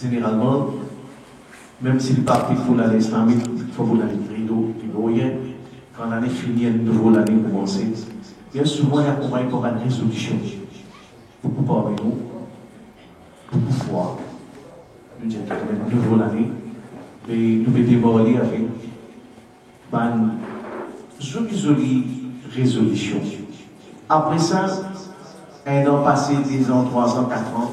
généralement, même si le parti pour l'année islamique, il faut pour l'année rideau, rien, quand l'année finit, une nouvelle année commence, bien souvent, il y a accompagné par une résolution. Beaucoup parmi nous, beaucoup de fois, nous disons une nouvelle année, mais nous devons dévoiler avec une jolie résolution. Après ça, un an passé, 10 ans, 3 ans, 4 ans,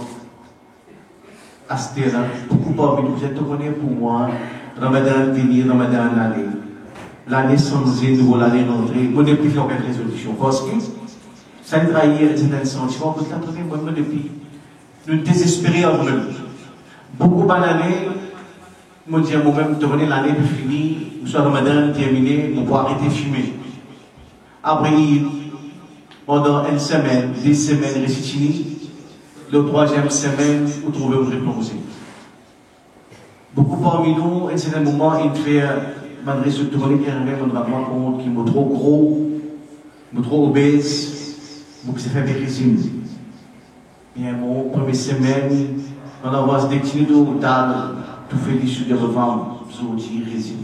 à ce terrain, beaucoup parmi nous, vous êtes connus pour moi, Ramadan venir, Ramadan aller. L'année changée, nous l'année rentrée, moi depuis faire une résolution. Parce que ça nous trahit un sentiment, vous l'entendez, moi depuis, nous désespérons en nous-mêmes. Beaucoup d'années, moi dis à moi-même, devenir l'année finie, ou soit Ramadan terminé, on peut arrêter de fumer. Après, pendant une semaine, 10 semaines, récitini, la 3e semaine, vous trouvez où replonger. Beaucoup parmi nous, à un certain moment, il fait, malgré ce tourné qui arrive, on va rendre compte qu'il est trop gros, il est trop obèse, donc c'est fait des régimes. Bien, mon première semaine, on a vu des petits total, tout fait des choses de revendre, zooti, résine.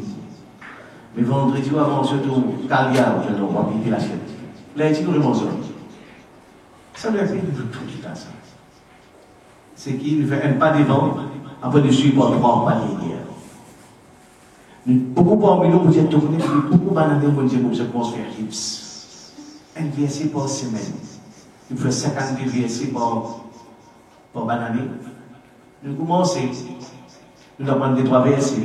Mais vendredi, avant, surtout, Calia, on va quitter la chaîne. Là, il dit, nous ça doit être tout qui a ça. C'est qu'il ne fait un pas devant, après de suivre 3 pas derrière. Beaucoup parmi nous, vous êtes tournés, beaucoup d'années, vous dites, vous commencez à faire rips. Un verset par semaine. Il fait 50 versets par année. Nous commençons, nous avons des 3 versets.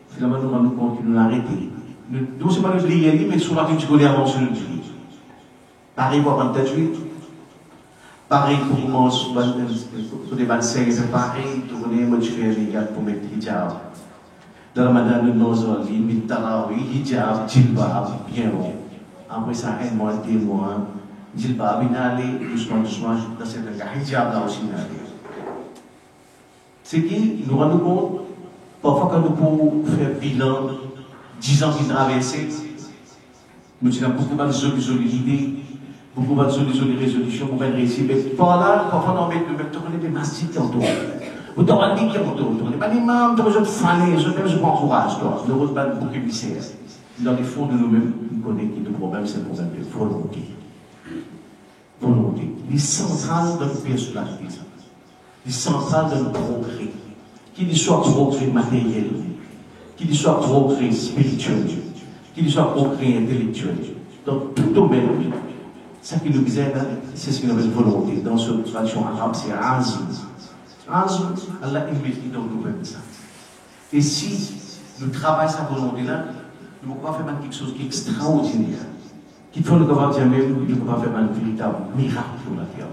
Finalement, nous nous rendons compte que nous l'avons arrêté. Nous ne sommes pas liés, mais souvent, nous connaissons avant sur le livre. Pareil pour 28. Pareil pour commencer sur les 25, c'est pareil, tourner, moi je fais les gars pour mettre hijab. Dans la madame de nos olivs, mitarawi, hijab, jilbab, bien long. Après ça, 1 mois, 2 mois, jilbab, il allait, doucement, dans cette hijab là aussi, il allait. C'est qui nous rendons compte, parfois quand nous pouvons faire bilan, 10 ans qui traversent, nous avons beaucoup de idées. Beaucoup de résolutions, beaucoup de récits, mais par là, parfois, on met des mastiques en tour. Vous t'en dit qu'il y a en tour. Pas les membres, vous êtes fanés, je vous encourage, toi. Nous avons beaucoup de lycéens. Dans les fonds de nous-mêmes, nous connaissons que le problème, c'est le problème de volonté. Volonté. Les centrales de notre personnalité. Les centrales de notre progrès. Qu'il soit progrès matériel, qu'il soit progrès spirituel, qu'il soit progrès intellectuel. Dans tout domaine, ce qui nous aide, c'est ce qu'on appelle volonté. Dans cette tradition arabe, c'est azm. Azm, Allah investit dans nous-mêmes ça. Et si nous travaillons sa volonté-là, nous pouvons faire quelque chose qui est extraordinaire. Qu'il faut nous dire même, nous pouvons faire un véritable miracle pour la terre.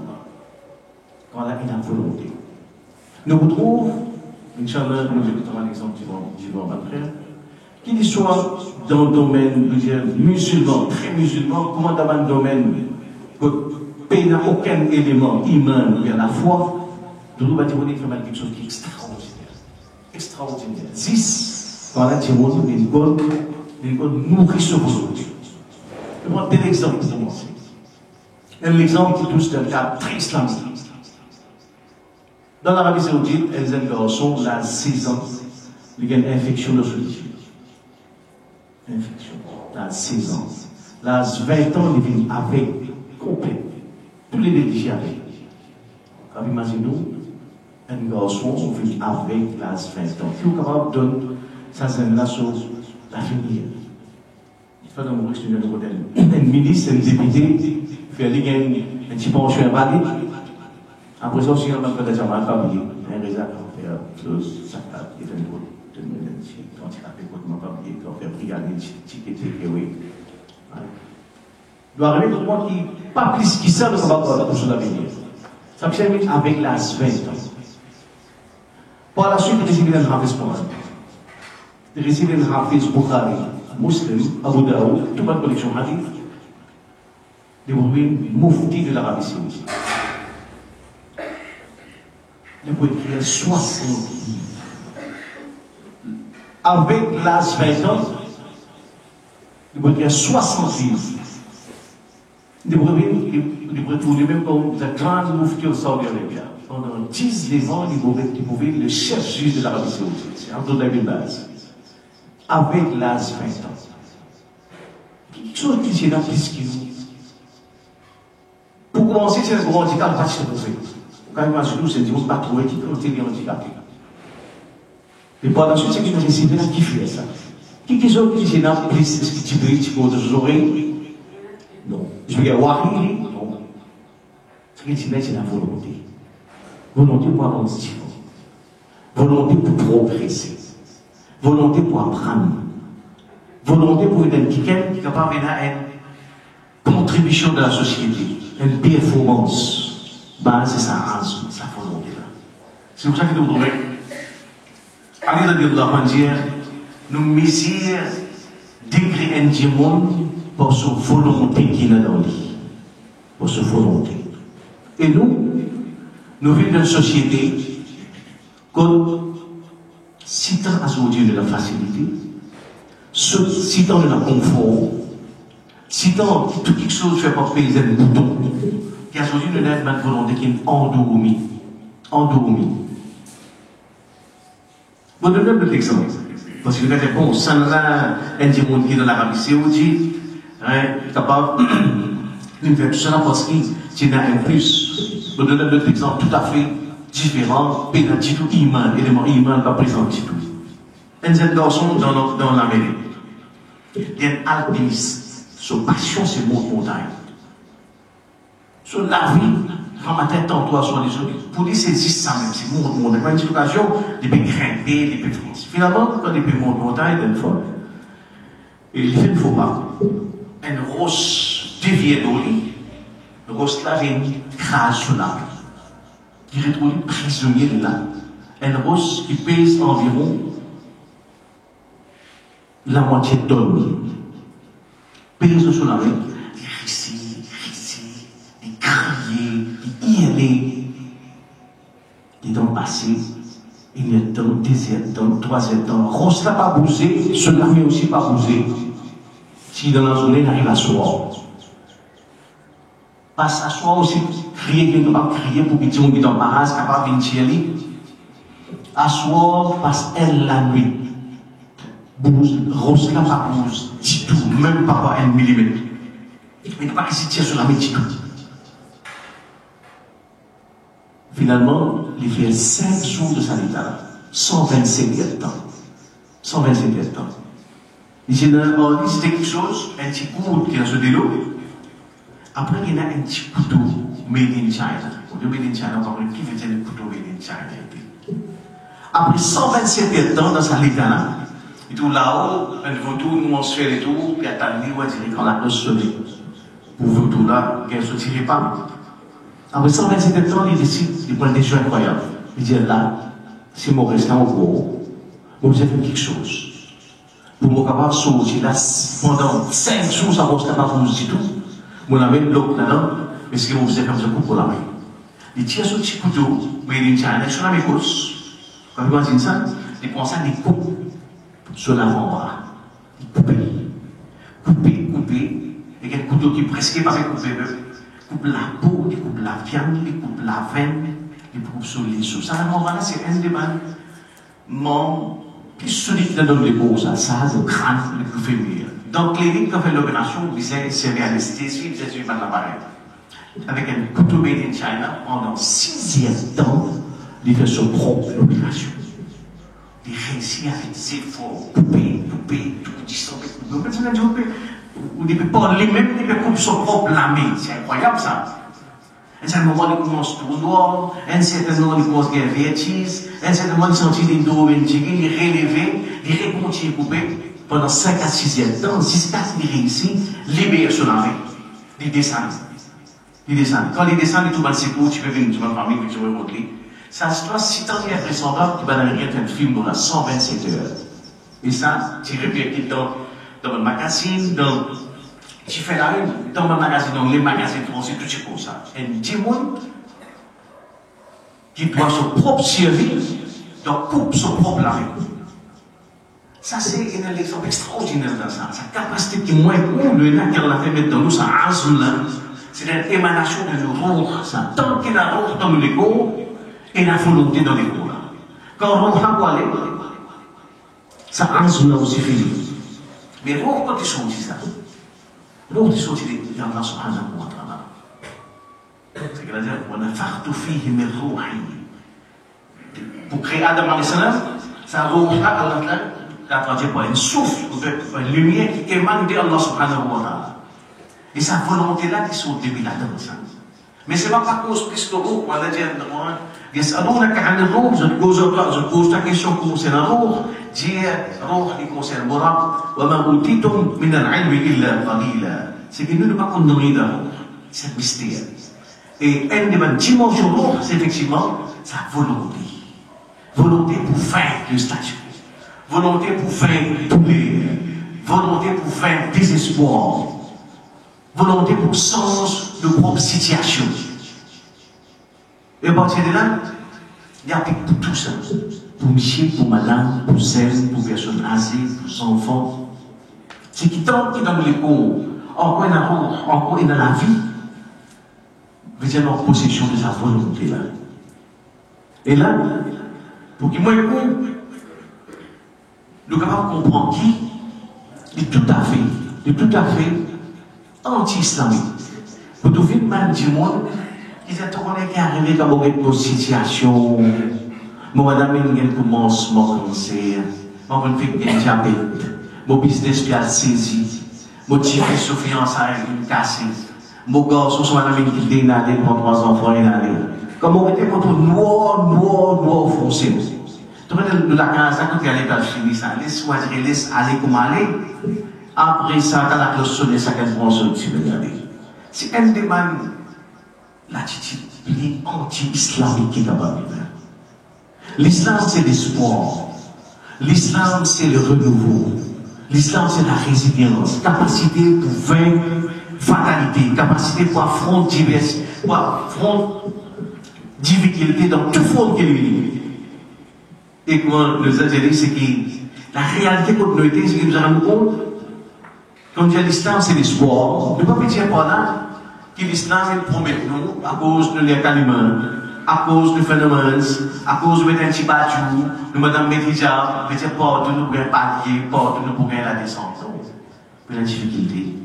Quand là, il a volonté. Nous retrouvons, Inch'Allah, nous écoutons un exemple du vent après, qu'il soit dans le domaine musulman, très musulman, comment dans un domaine pays n'a aucun élément humain vers la foi, nous va dire qu'on fait quelque chose qui est extraordinaire. Extraordinaire. 10, quand la Théorie, les bonnes nourrissent volonté. Je prends tel exemple pour commencer. L'exemple qui touche d'un cas très islamique. Dans l'Arabie Saoudite, elles ont un garçon, là, 6 ans, il y a une infection de solitude. Infection. Là, 6 ans. Là, 20 ans, il vient avec complet. Tous les négligés avec. Alors, imaginez-nous, un garçon vit avec l'âge 20 ans. Qui est capable de donner sa scène-là sur l'avenir. Il faut dans mon extérieur de modèle. Un ministre, un député, fait un petit pension invalide. Après ça, aussi, on a fait des gens famille. Un réseau qui fait plus, ça fait des gens de médecine. Quand il a fait quoi, on va oublier, quand on fait prier, oui. Il doit arriver pour moi qui, pas plus qui ça, ça va pas pour son avenir. Ça me permet avec l'âge 20 ans. Par la suite, il récite un Hafiz Quran. Il récite un Hafiz Bukhari, Muslim, Abu Daoud, toute ma collection hadith. Il devient mufti de l'Arabie Saoudite. Il peut écrire 60 livres. Avec l'âge 20 ans, il peut écrire 60 livres. Il peut tourner même comme le grand mufti au Saudi Arabia. pendant 19 ans, il pouvait le chef juge de l'Arabie Saoudite, c'est Abdullah bin Baz, avec l'âge 20 ans. Quelque chose qui est là plus qu'il nous. Pour commencer, c'est un gros handicap, pas de trouver. Quand il m'a dit, c'est un pas trouvé qui quand il est handicapé. Et par la suite, c'est que je décidé là qui fait ça. Quelque chose qui est là plus, est-ce que tu veux, tu peux te oreilles? Non. Je vais voir, non. Ce qui est là, c'est la volonté. Volonté pour avancer. Volonté pour progresser. Volonté pour apprendre. Volonté pour être quelqu'un qui est capable de faire une contribution de la société, une performance. Ben, c'est ça, sa volonté-là. C'est pour ça que nous trouvons. Allez, la dire, nous mesures degré un monde pour sa volonté qui est dans lui. Pour sa volonté. Et nous vivons dans une société comme si tant aujourd'hui de la facilité, si tant de la confort, si tant tout quelque chose fait par payer un bouton, qui a aujourd'hui de la volonté qui est endormie. Endormie. Bon, je donne un exemple. Parce que c'est bon, ça n'a pas un monde qui est dans l'Arabie Saoudite, capable de faire tout ça parce qu'il y a un plus. Je donne un exemple tout à fait différent, mais un titre iman, élément iman pas présent titre. Un jeune garçon dans l'Amérique, il y a un alpiniste, son passion c'est montagne. Sur la vie, quand ma tête en toi sur les autres, pour lui c'est juste ça même, c'est montagne. Quand une situation, il peut grimper, il peut foncer. Finalement, quand il peut montagne, il fois, il fait une faux pas. Une roche déviée d'eau, une roche là vient crase sur la vie. Il retrouve prisonnier de là. Une roche qui pèse environ la moitié de tonne. Pèse sur la main. Il rissit, il criait, il hurlait. Il est dans le passé, il est dans le deuxième temps, le troisième temps. Roche n'a pas bougé, ce n'a aussi pas bougé. Si dans la journée, il arrive à soir. Pas s'asseoir aussi, crier, qu'il ne va pas crier pour qu'il soit dans le parage, capable de venir. Asseoir, passe elle la nuit. Bouge, rose là, pas bouge, du tout, même pas un millimètre. Il ne peut pas qu'il se tire sur la main, du tout. Finalement, il fait 5 jours de sanitaire, 125 heures de temps. 125 heures de temps. Il dit, c'était quelque chose, un petit coup qui est dans ce délo. Après, il y a un petit couteau made in China. On dit made in China, on va qui veut dire le couteau made in China. Après 127 heures de temps dans sa litana, et tout là-haut, un photo, nous on se fait et tout, puis à Tani, on va dire qu'on a sonné. Pour vous tout là, qu'elle ne se tirait pas. Après 127 heures de temps, il décide de prendre des choses incroyables. Il dit là, si mon restant au gros, vous avez fait quelque chose. Pour me capable de sortir là, pendant 5 jours, ça va se capable de tout. Mon ami bloque là-dedans, mais ce que vous faisiez comme ça pour la main. Il tire ce petit couteau, mais il tient un sur la main gauche. Quand vous imaginez ça, il prend ça, il coupe sur l'avant-bras. Il coupe, et il y a un couteau qui est presque pas coupé. Il coupe la peau, il coupe la viande, il coupe la veine, il coupe sur les sous. Ça, l'avant-bras, c'est un des membres qui solide dans les peaux, ça, le crâne, le plus féminin. Donc, clinique, quand on fait l'opération, il servait à l'anesthésie, il s'est suivi par l'appareil. Avec un couteau made in China, pendant 6 heures de temps, il fait son propre opération. Il réussit avec des efforts, couper, tout, distendre. Il peut parler même, il peut couper son propre lamé. C'est incroyable ça. À un certain moment, il commence tout noir, à un certain moment, il commence à faire vertige, à un certain moment, il sentit des dos, il relevé, il continue à couper. Pendant 5 à 6 heures de temps, jusqu'à ce qu'il réussit, libère sur la main. Il descend. Quand il descend, il tombe dans le secours, tu peux venir dans ma famille, tu peux rencontrer. Ça, c'est toi, si tant qu'il est vraisemblable, tu vas dans un film dans la 127 heures. Et ça, tu répètes dans le magazine, tu fais la une, dans le magazine, dans les magazines français, tout c'est comme ça. Un petit monde qui doit son propre service, donc coupe son propre la main. Ça, c'est un exemple extraordinaire dans ça. Sa capacité qui est moins cool, le là qu'elle a fait mettre dans nous, ça azul là. C'est une émanation de nos roues. Tant qu'il a roues dans le corps, et la volonté dans les cours là. Quand on va aller, ça reste là aussi fini. Mais vous, quand ils sont dit ça, vous, ils sont dit, Allah subhanahu wa ta'ala. C'est-à-dire, on a fartu fihi min ruhi. Pour créer Adam alayhi salam, ça ruha Allah l'a traduit par une souffle, une lumière qui émane de Allah subhanahu wa ta'ala. Et sa volonté-là, qui sont depuis l'Adam. Mais ce n'est pas par cause plus de roux, on a dit, je pose ta question concernant roux, dire roux qui concerne Mourab, c'est que nous ne pas condamner d'un roux, c'est un mystère. Et une des dimensions roux, c'est effectivement sa volonté. Volonté pour vaincre le statut, volonté pour vaincre tous les, volonté pour vaincre désespoir, volonté pour sens de propre situation. Et à partir de là, il y a pour tout ça. Pour monsieur, pour madame, pour celles, pour personnes âgées, pour enfants. C'est qui tant qui dans les cours, encore dans la vie, vous êtes en possession de sa volonté là. Et là, pour qu'il m'ait nous capable de comprendre qui est tout à fait anti-islamique. Pour tout faire mal du monde, ils sont arrivés comme une situation. Moi, madame, il commence mon cancer, mon diabète, mon business bien saisi, mon tiré sur fiançailles cassé, mon garçon, son madame, qui dénadé pour 3 enfants et allé. Comme on était contre noir foncé. Tu vois, la case, quand tu allais pas finir ça, laisse aller comme aller. Après ça, quand la cloche sonne, ça qu'elle prend son petit regardez. C'est une demande l'attitude anti-islamique qui est capable de faire. L'islam, c'est l'espoir. L'islam, c'est le renouveau. L'islam, c'est la résilience. Capacité pour vaincre fatalité. Capacité pour affronter difficulté dans toute forme qu'elle est. Et comment nous a dit, c'est que la réalité qu'on nous était, c'est que nous avons compte, quand dit l'islam, c'est l'espoir. Ne pas dire par là que l'islam, il promet nous, à cause de l'écalement, à cause du phénomène, à cause de mettre un petit battu, nous madame Médija, nous dire porte nous pour un palier, porte nous pour la descente. Pour la difficulté,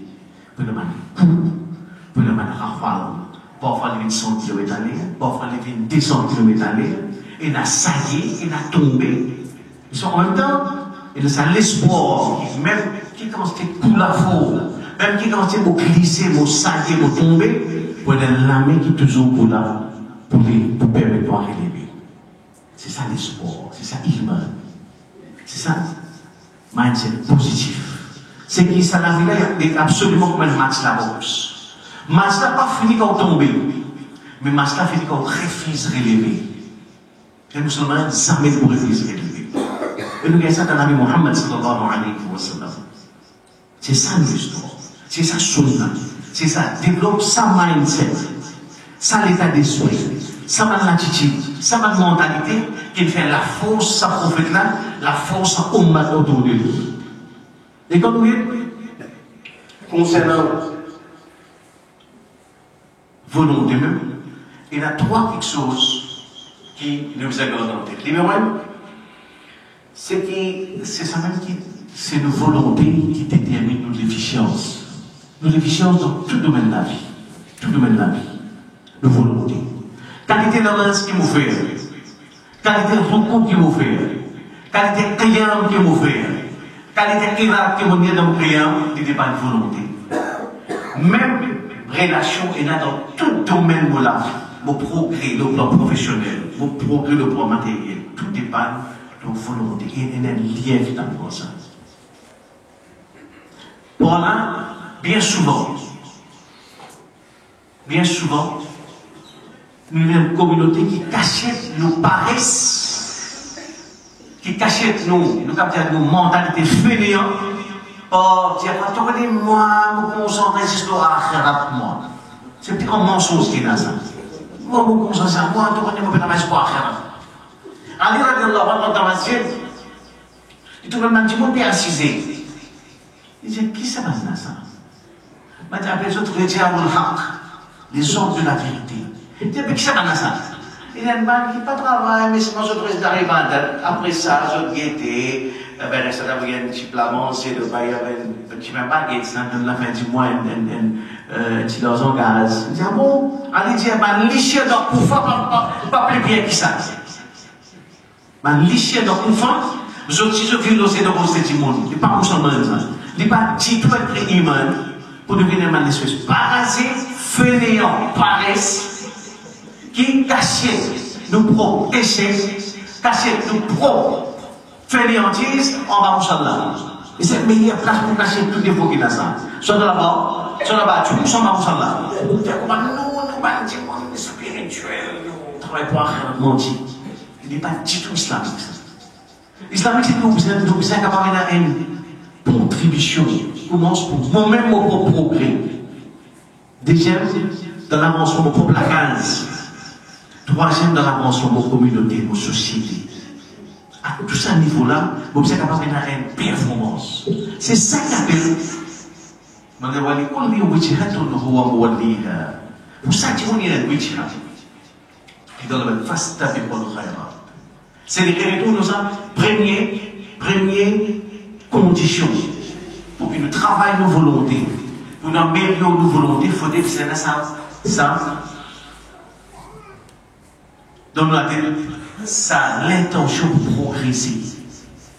pour le coup, pour le rafale. Parfois, il y a 100 km à l'heure, parfois, il y a 200 km à l'heure, et il a saillé, il a tombé. Ils sont en même temps, et ça l'espoir, même qui commence à couler la faute, même qui commence à glisser, à sailler, à tomber, pour la main qui est toujours pour là, pour permettre de relever. C'est ça l'espoir, c'est ça l'humain. C'est ça, mindset positif. C'est qui ça, la vie là, il y a absolument comme un match la boxe. Match n'a pas fini quand tomber, mais match n'a fini quand refuse relever. Les musulmans jamais pour refuser relever. Et nous avons ça dans la vie Muhammad sallallahu alayhi wa sallam. C'est ça l'histoire, c'est ça sunna, c'est ça développe sa mindset, ça l'état d'esprit, ça ma attitude, ça ma mentalité qui fait la force sa prophète là, la force à ummat autour de lui. Et comme vous voyez, concernant volonté même, il y a 3 quelque chose qui nous a gardé en tête. Numéro 1, c'est ça même qui, c'est nos volontés qui déterminent nos déficiences. Nos déficiences dans tout domaine de la vie. Tout domaine de la vie. Nos volontés. Qualité d'amance qui m'a fait, qualité de recours qui m'a fait, qualité de client qui m'a fait, qualité de Irak qui m'a mis dans mon client, qui n'est pas une volonté. Même relation est là dans tout domaine de la vie. Mon progrès, le plan professionnel, mon progrès, le plan matériel, tout dépend de volonté. Il y a un lien évidemment ça. Voilà, bien souvent, nous avons une communauté qui cachette nos paresses, qui cachette nos mentalités fainéantes. Oh, tu vas te moi, me concentrer sur l'akhirat, moi. C'est peut-être un mensonge qui est là, ça. Moi, me concentrer sur moi, tu vas te dire, sur l'akhirat. Ali radiallahu anhu dans la sienne, il trouve un petit mot bien assisé. Il dit, qui ça va là, ça? Il dit, les autres, les diables, les hommes de la vérité. Il dit, mais qui ça va là, ça? Il y a une banque qui n'a pas de travail, mais sinon, je dois arriver à date. Après ça, je guettais. Ben, ça avait un petit plat, c'est de il y avait un petit même baguette, ça donne la fin du mois, un petit dans un gaz. Je dis, ah bon, allez dire, man, liché dans le couffa, pas plus bien que ça. Man, liché dans le couffa, je vis dans le rose du monde. Il n'est pas comme ça, il n'est pas dit tout être humain pour devenir un espèce parasite, fainéant, paresse, qui cachait nos propres péchés, cachait nos propres fainéantise en bas Moussala. Et c'est la meilleure place pour cacher tous les défauts qu'il a ça. Soit dans la bas, soit là-bas, tu nous sommes à Moussala. Nous, nous, spirituels, nous travaillons pour un menti. Il n'est pas du tout islamique. L'islamique, c'est que nous sommes capables d'avoir une contribution. Commence pour moi-même mon propre progrès. Deuxième, dans l'avancement de mon propre case. Troisième, dans l'avancement de mon communauté, de mon société. À tout ce niveau-là, vous êtes capable de faire une performance. C'est ça qui appelle. Pour ça que vous avez un witchat. Qui donne le fast taper pour le khayra. C'est les nous avons première condition pour que nous travaillions nos volontés. Pour nous améliorer nos volontés, il faut que ça. Dans la tête. Ça l'intention pour progresser,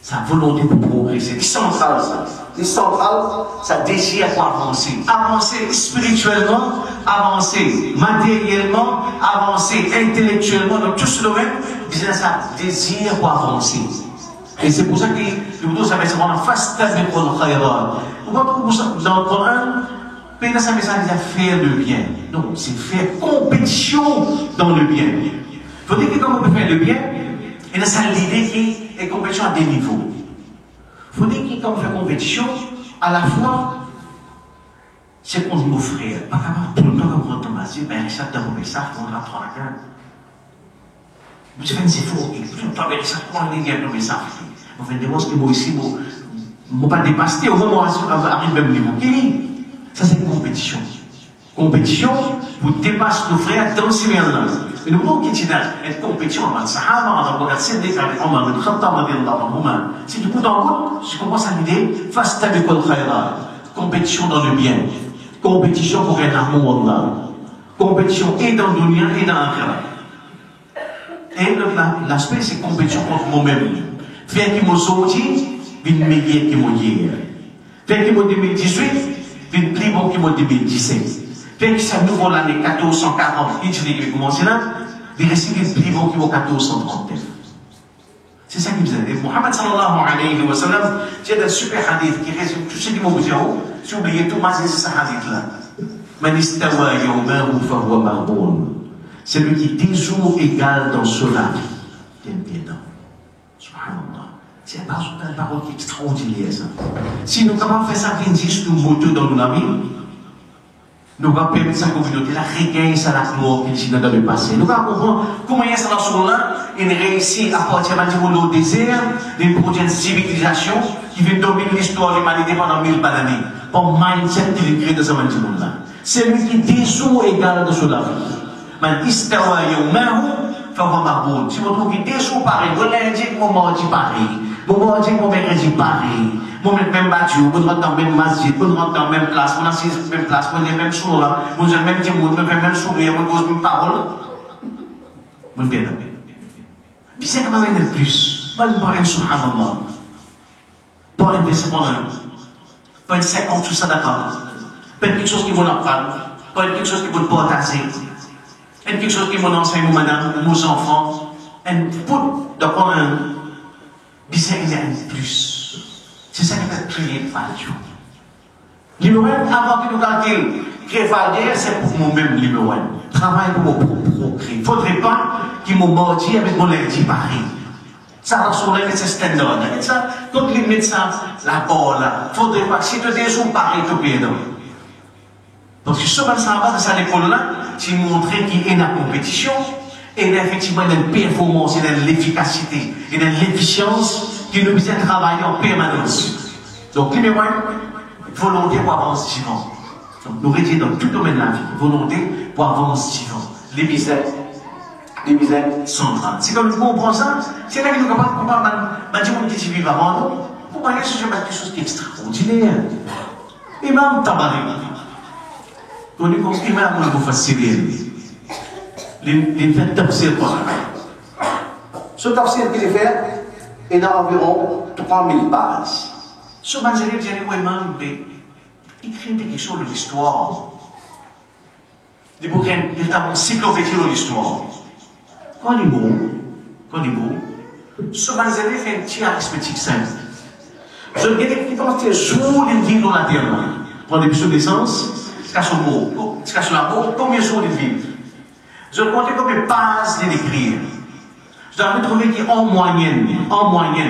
sa volonté pour progresser. C'est central ça. C'est central, ça désire pour avancer. Avancer spirituellement, avancer matériellement, avancer intellectuellement, dans tout ce domaine, ça désire pour avancer. Et c'est pour ça que le bouton s'appelle vraiment fast de le khayran. Dans le Coran, Pédant ça c'est faire le bien. Non, c'est faire compétition dans le bien. Il faut dire que comme on peut faire le bien, et dans ça l'idée qui est compétition à des niveaux. Il faut dire que comme on fait compétition, à la fois, c'est contre nos frères. Pas capable tout le temps comme on tombe assis, ben ça te remet ça, on va prendre la gueule. Vous faites c'est faux, tout le temps avec ça, on est bien tomber ça. On fait des monstres que moi ici, moi pas dépasser au moment où on arrive même niveau. Ça c'est une compétition. Compétition, vous dépassez nos frères dans ce milieu-là. Et nous voulons qu'il y ait une compétition entre les Sahaba, entre les Siddiq, avec Omar, le Khattab, si du coup dans le coup, je commence à l'idée, face à l'école khayra, compétition dans le bien, compétition pour un amour Allah, compétition et dans le dunya et dans l'akhirah. Et l'aspect c'est compétition contre moi-même. Faire qui m'a sorti, une meilleure qui m'a dit. Faire qui m'a 2018, une plus bon qui m'a 2017. Fait que c'est nouveau l'année 1440, il a commencé là, il récite une plus bon qui m'a 1439. C'est ça qu'il disait. Et Muhammad sallallahu alayhi wa sallam, il y a un super hadith qui résume tout ce qu'il m'a dit. Si vous oubliez tout, c'est ce hadith-là. Man istawa yawmahu fahuwa marboun. Celui qui est des jours égal dans cela, il est bien dans. Subhanallah. C'est une parole qui est extraordinaire, ça. Si nous sommes capables de faire ça, 26 nous motos dans nos amis, nous allons permettre sa communauté là regagner sa gloire qu'il a dans le passé. Nous allons comprendre comment il y a cette nation-là, il réussit à partir du désert, d'une prochaine civilisation qui vient dominer l'histoire de l'humanité pendant 1000 années. Pour mindset qu'il crée dans ce monde-là. C'est lui qui désout égal de cela. Man istawa yawmahu fahuwa marboun. Si vous trouvez désout pareil, vous lundi, mon mardi pareil, mon mardi, mon mercredi pareil. Vous mettez même battu, vous rentrez dans le même masjid, vous rentrez dans la même place, vous assisez dans la même place, vous avez le même sourire, vous avez le même dimanche, vous avez le même sourire, vous avez la même parole. Vous avez bien. Puis c'est quand même le plus. Pas une parole, subhanallah. Pas un investissement, pas une 50 sur ça d'accord. Pas quelque chose qui vous apprendre, pas quelque chose qui vous partager, pas quelque chose qui vous enseigne, madame, aux enfants. Un bout de prendre un. Puis c'est un plus. C'est ça qui fait créer une valeur. L'humain, avant que nous calculions, créer valeur, c'est pour nous-mêmes, l'humain. Travail pour mon propre progrès. Il ne faudrait pas qu'il me mordisse avec mon lundi pareil. Ça va sur les standard. Ça, quand les médecins, la balle, il ne faudrait pas que si tu es jours pareil, tu peux aider. Parce que ce que ça va dans cette école-là, c'est montrer qu'il y a une compétition, et effectivement, il y a une performance, il y a de l'efficacité, il y a de l'efficience. Qui nous vient travailler en permanence. Donc, les mémoires, volonté pour avancer vivant. Donc, nous rédigons dans tout domaine de la vie, volonté pour avancer vivant. Les biceps, Division centrale. C'est comme nous comprenons ça, c'est là que nous comprenons comment dire qui vivent avant nous. Pour moi, c'est quelque chose qui est extraordinaire. Imam Tabari, connu comme Imam Al-Mufassirin, les fait tafsir par là. Ce tafsir qu'il fait est d'environ 3000 pages. Ce manzélé, j'ai dit, Imam, il écrit quelque chose de l'histoire. Des bouquins, il a une encyclopédie de l'histoire. Quand il est beau, ce manzélé fait un petit arithmétique simple. Je regarde qui pense que jour il vit dans la terre. Prends des pièces d'essence, c'est sur le mot, c'est sur la mot, combien de jours il vit. Je compte combien de pages il écrit. Je dois trouver qu'en moyenne,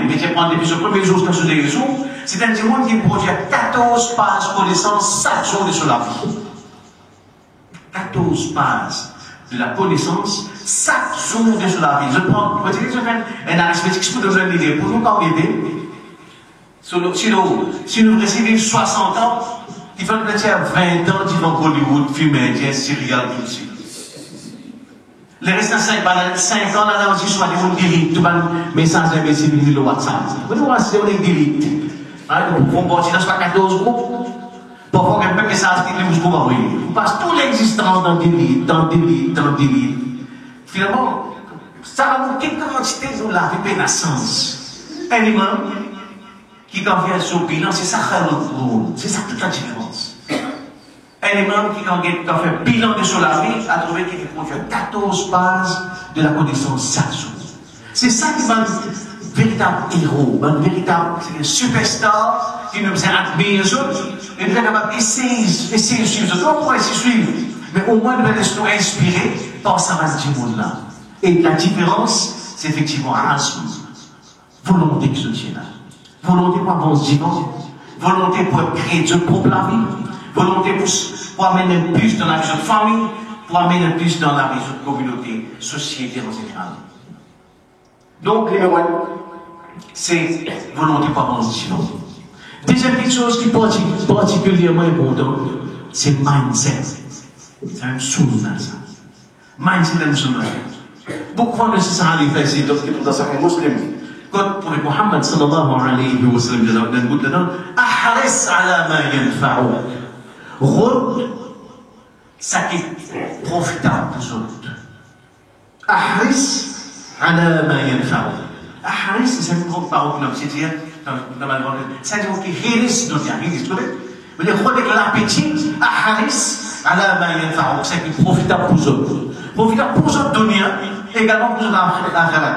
mais je prends depuis le premier jour jusqu'à ce dernier jour, c'est un monde qui produit 14 pages de connaissance chaque jour de sur la vie. 14 pages de la connaissance chaque jour de sur la vie. Je prends, je fais un arithmétique pour donner une idée, pour nous aider. Si nous recevons 60 ans, il faut que nous ayons 20 ans qui vont Hollywood, filmer, Syria, tout ça. Les restants 5 ans, là, aussi, soit des gens qui tout le message imbécile de WhatsApp. Vous voyez, c'est des délits. Nous pouvons partir dans 14 groupes. Parfois, il y a un message qui nous trouve envoyer. On passe tout l'existence dans délit. Finalement, ça va nous quelle quantité de la vie de naissance. Un imam qui quand vient sur le bilan, c'est ça c'est ça toute la différence. Un imam qui quand fait bilan de sur la vie a trouvé qu'il produit 14 bases de la connaissance chaque jour. C'est ça qui va un véritable héros, un véritable superstar qui nous admire les autres et nous sommes capables d'essayer de suivre les autres. On pourrait s'y suivre, mais au moins nous allons nous inspirer par ça va ce monde-là. Et la différence, c'est effectivement Azm, volonté qui se tient là. Volonté pour avancer vivant, volonté pour créer Dieu pour la vie, volonté pour amener plus dans la vie de famille, pour amener plus dans la vie de communauté, société en général. Donc, numéro 1, c'est volonté pour avancer vivant. Deuxième petite chose qui est particulièrement importante, c'est mindset. C'est un souverain, ça. Mindset est un souverain. Beaucoup de ça à l'effet, dans certains musulmans. قلت محمد صلى الله عليه وسلم نقول لنا احرص على ما ينفعك غد ce qui est profitable pour autres. احرص على ما ينفعك احرص c'est une grande parole que nous c'est-à-dire c'est-à-dire que hiris dunya hiris tu veux dire خذ l'appétit احرص على ما ينفعك ce qui est profitable pour autres. Profitable pour autres dunya également pour l'akhirat.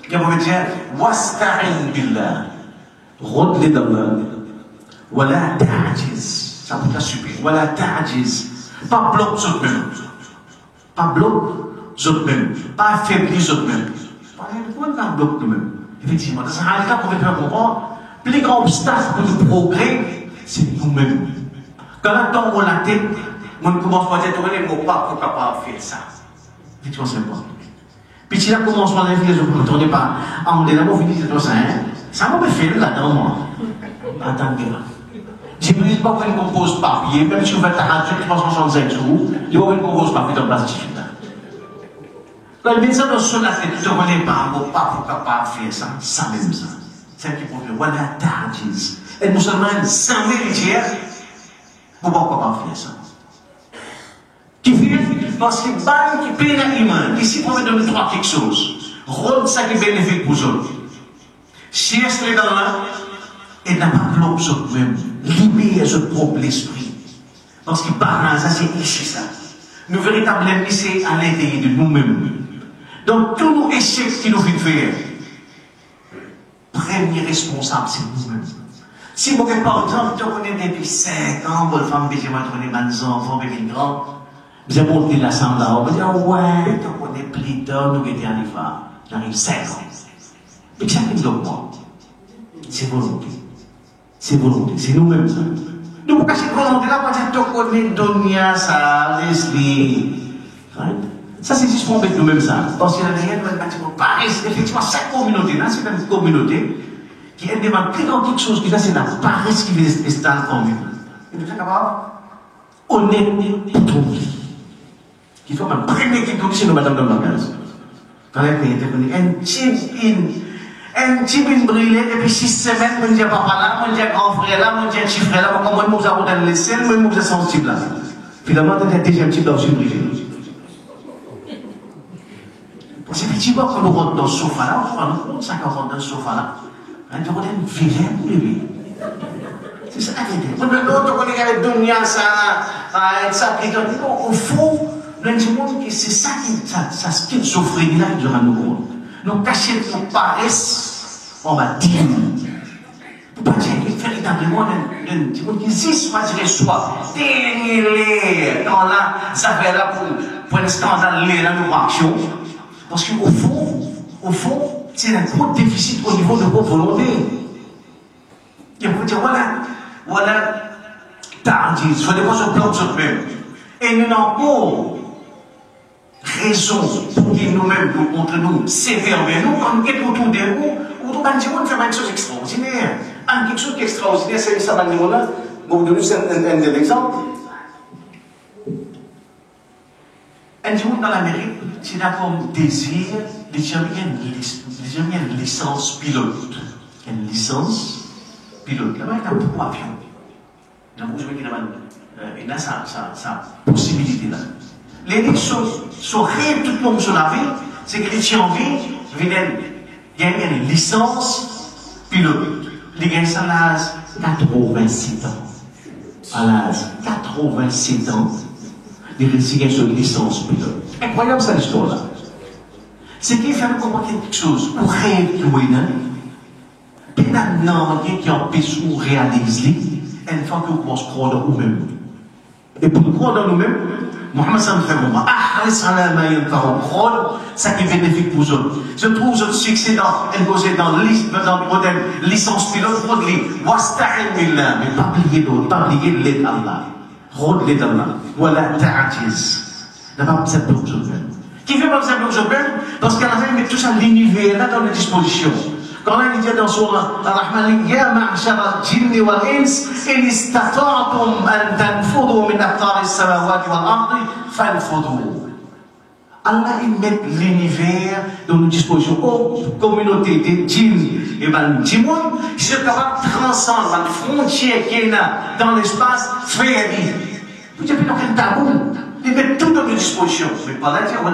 Il veut dire, wasta'in billah, redle d'Allah, wala ta'jiz, ça peut t'assurer, wala ta'jiz, pas bloc sur même, pas bloc sur même, pas affaibli sur même, pas bloc de même. Effectivement, dans un cas qu'on veut faire comprendre, le plus grand obstacle pour le progrès, c'est nous-mêmes. Quand on tombe la tête, on commence à dire, on n'est pas capable de faire ça. Effectivement, c'est important. Puis si là commence par la philosophie, vous ne tournez pas. Ah, on est là, vous finissez tout ça, hein? Ça m'a fait là-dedans, moi. Attendez là. J'ai pris pas qu'on compose papier, même si vous faites la radio 365 jours, il va qu'on compose papier dans le plastique là. Là, le médecin dans ce là, tu ne connais pas, on ne pas capable de faire ça. Ça même ça. C'est un qui peut faire. Voilà, tardiz. Et nous sommes sans vérité, vous ne pouvez pas faire ça. Qui fait parce que ban qui paye l'imam, ici pour me donner trois quelque chose, rendre ça qui est bénéfique pour eux. Cherche les dans là, et n'a pas bloqué sur eux-mêmes, libérer ce propre l'esprit. Parce que par ça, c'est ici ça. Nous véritablement, c'est à l'intérieur de nous-mêmes. Donc, tous nos échecs qui nous font faire, premier responsable, c'est nous-mêmes. Si vous, par exemple, tu connais depuis 5 ans, votre femme, vous connaissez des enfants, des grands, vous avez monté l'assemblée, on va dire, ouais, tu connais plus d'heures, nous étions à l'IFA. J'arrive 5 ans. Mais ça qui bloque moi, c'est volonté. C'est volonté, c'est nous-mêmes ça. Nous, pourquoi cette volonté-là, on va dire, tu connais Donia, ça, Leslie. Ça, c'est juste pour mettre nous-mêmes ça. Parce qu'il y a rien de bâtiment pareil. Effectivement, cette communauté-là, c'est une communauté qui est demande plus grand quelque chose que ça, c'est la paresse qui les installe en nous. Et nous sommes capables, honnête pour trouver. Qu'il soit ma première qui continue, madame de la base. Quand les pays étaient connus, un petit bin brûlé, et puis 6 semaines, mon Dieu papa là, mon Dieu grand frère là, mon Dieu petit frère là, moi, je vous ai laissé, moi, je vous ai sensible là. Finalement, tu as déjà un petit peu aussi brûlé. C'est effectivement quand nous rentrons dans ce sofa là, on nous compte ça quand on rentre dans ce sofa là. On a une vilaine pour lui. C'est ça la vérité. On a l'autre, on est avec Dunia, ça, au fond, nous disons que c'est ça qui souffre là durant nos mondes. Nous cachons nos paresses, on va dire. Pour pas dire que véritablement, nous disons existe, on va dire soit, dernier, quand là, ça fait là pour un scandale, là, nous marchons. Parce qu'au fond, c'est un gros déficit au niveau de vos volontés. Et vous dire, voilà, tardis, il faut des fois se planter sur nous-mêmes. Et nous n'avons pas raison pour que nous-mêmes, contre nous, sévères vers nous, quand nous sommes autour de nous, ou nous allons faire une chose extraordinaire. Quelque chose d'extraordinaire, c'est ça, là. Bon, vous donnez un exemple. Un jour dans l'Amérique, c'est là comme désir, les gens viennent une licence pilote. Une licence pilote. Là-bas, il y a beaucoup d'avions. Il y a sa possibilité là. Les lignes sont réelles tout le monde sur la vie, c'est que les gens viennent gagner une licence pilote. Les gens sont à l'âge 87 ans. À l'âge 87 ans. Il réussit une licence pilote. Incroyable cette histoire-là. C'est qu'il fait comprendre quelque chose. Pour réécouter, puis maintenant, qui empêche ou réalise, une fois que vous commencez à croire dans vous-même. Et pour croire dans nous-mêmes, Mohamed Sam fait pour moi. Ah, ça qui est bénéfique pour vous. Je trouve votre succès dans le modèle licence pilote, pour dire, mais pas oublier d'autres, pas oublier l'aide d'Allah. Rôle les dames, voilà ta'ajiz. N'a pas besoin de vous. Qui fait pas besoin de vous? Parce qu'à la fin, il met tout ça l'univers là dans les dispositions. Quand il dit dans son Ar-Rahman, Ya ma'ashara al-jinni wal-ins, in istata'tum an tanfudhu min aqtari as-samawati wal-ardi, fanfudhu. Allah, il met l'univers dans nos dispositions. Oh, communauté des djinns et ben djimoun, ils sont capables de transcender la frontière qu'il y a dans l'espace, faire dire. Vous dites, il n'y a aucun tabou. Ils mettent tout dans nos dispositions. Mais pas là, dire, on a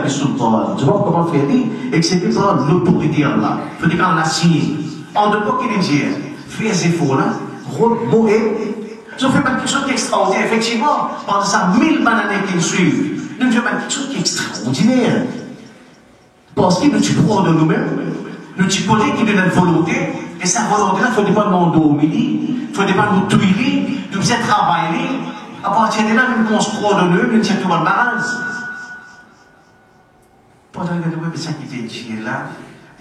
il sultan. Tu vois comment faire dire, excepté par l'autorité d'Allah. Il faut dire qu'on l'a signé. En de quoi qu'il dit, fais ces efforts là, mourir. Ils ont fait quelque chose d'extraordinaire. Effectivement, pendant ça, 1000 années qui suivent, nous faisons quelque chose qui est extraordinaire. Parce que nous tu crois de nous-mêmes, nous tu connais qui donne notre volonté, et sa volonté-là, il ne faut pas nous dormir, il ne faut pas nous tuer, nous faisons travailler. À partir de là, nous se croit de nous, nous sommes tout le base. Pendant que nous avons ça qui était dit là,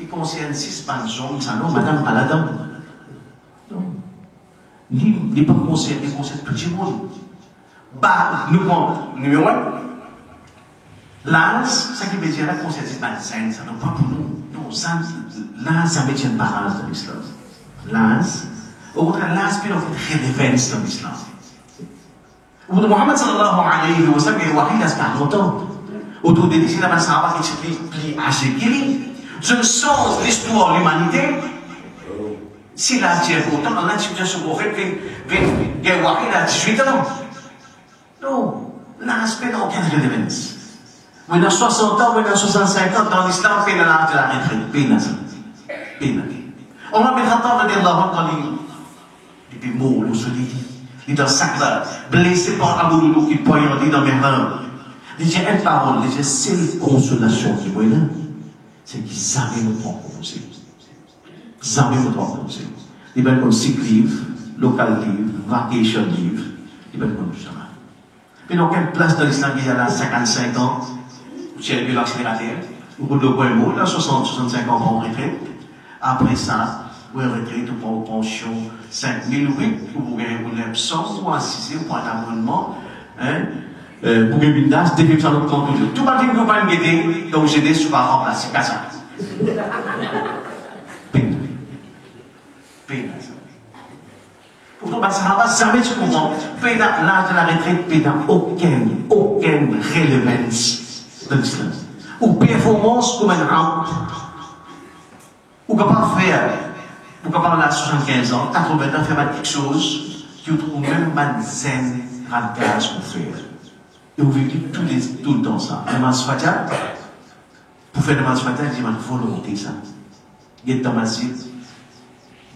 il concerne 6 pensions, ça non, madame, pas la dame. Non. Il n'est pas concerné, il concerne tout le monde. Bah, nous prenons numéro 1. L'âge, ça qui veut dire la concerne pas ça non pas pour nous. Non, l'âge, ça veut dire une balance dans l'islam. L'âge, au contraire, l'âge peut faire relevance dans l'islam. Mohammed sallallahu alayhi wa sallam, il est wahid à ce 40 ans. Autour de l'islam, il y a un sahaba qui se plie à ce qu'il est. Je sens l'histoire de l'humanité. Si la tient autant, dans la situation qu'on fait, il y a wahid à 18 ans. Non, l'aspect n'a aucune relevance. Ou dans 60 ans, ou dans 65 ans, dans l'islam, il y a l'âge de la retraite. On va mettre en de Allah quand il est mort, le solide. Il est dans le sac là, blessé par Abu Loulou qui poignardit dans mes mains. Il dit une parole, il dit c'est une consolation qui est là. C'est qu'ils jamais nous prennent conseil. Jamais nous prennent conseil. Il va comme sick leave, local leave, vacation leave. Il va comme ça. Mais dans quelle place dans l'islam il y a là 55 ans, vous avez vu l'accélérateur, au bout de mot, là 60-65 ans en retraite. Après ça, vous avez retraite ou pour pension 5 000 oui, vous gagnez pour l'absence, ou assister pour un abonnement, pour gagner une date, depuis que ça nous compte toujours. Tout le monde ne peut pas me guider, donc j'ai des souvent remplacés, pas ça. Peine. Pourtant, ça ne va jamais se comprendre. L'âge de la retraite n'a aucune relevance dans l'islam. ou performance comme un rampe, ou capable de faire, ou capable à 75 ans, 80 ans, faire quelque chose, qui vous trouve même mal zen, radical, ce qu'on fait. Et vous vivez tout le temps ça. Le masfata, pour faire le masfata, il dit, il faut volonté ça. Il y a dans ma site,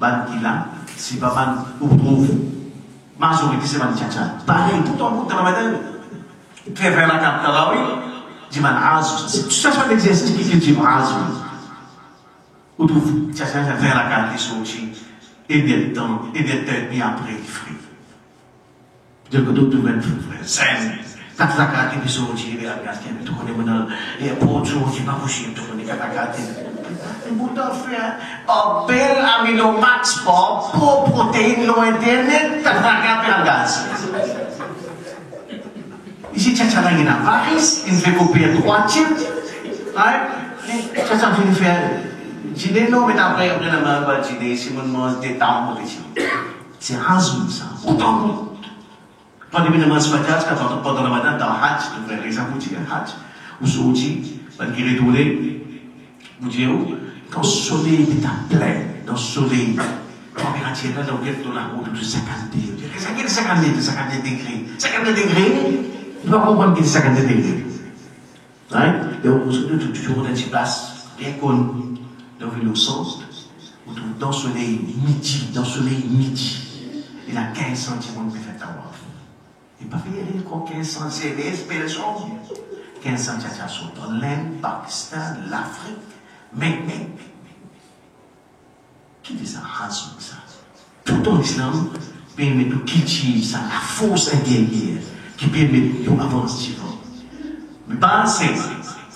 ban qui là, si pas ban, vous trouve, majorité c'est ban tchatcha. Pareil, tout en bout de la matin, faire la carte là, oui, dit man azou. C'est tout ça, c'est l'exercice qui dit azou. Vous trouvez, tchatcha, faire la carte qui sortit, et des temps, et des têtes, et après, il frit. De que d'autres veulent faire, quand la carte est sortie, il y a la carte qui est tournée, il y a pour autre chose qui n'est pas possible, tourner la carte. Et vous devez faire un bel aminomax pour protéines non internet, quand la carte est en gaz. Ici, Tchatcha, il y a un varis, il fait copier 3 types. Tchatcha, il fait. Je dis non, mais après, on a dit, si on mange des temps, c'est un zoom, ça. Autant. Quand on a ce matin, quand on a matin dans Hatch, on a les aboutis à Hatch, ou Soudi, on a retourné, vous dites, quand le soleil est plein, dans le soleil, quand on a tiré là, on est dans la route de 50 degrés. 50 degrés. 50 degrés, on va comprendre qu'il y a 50 degrés. Et on se toujours dans une place bien connue, dans le centre, dans le soleil midi, il y a 15 centimes de faire ta voix. Il n'y a pas fait rien qu'on 1500 CD, c'est les choses. 1500 tchatcha sont dans l'Inde, Pakistan, l'Afrique, mais. Qui dit ça? Hazou, ça. Tout en islam permet de cultiver ça, la force guerrière qui permet d'avancer. Mais pas c'est.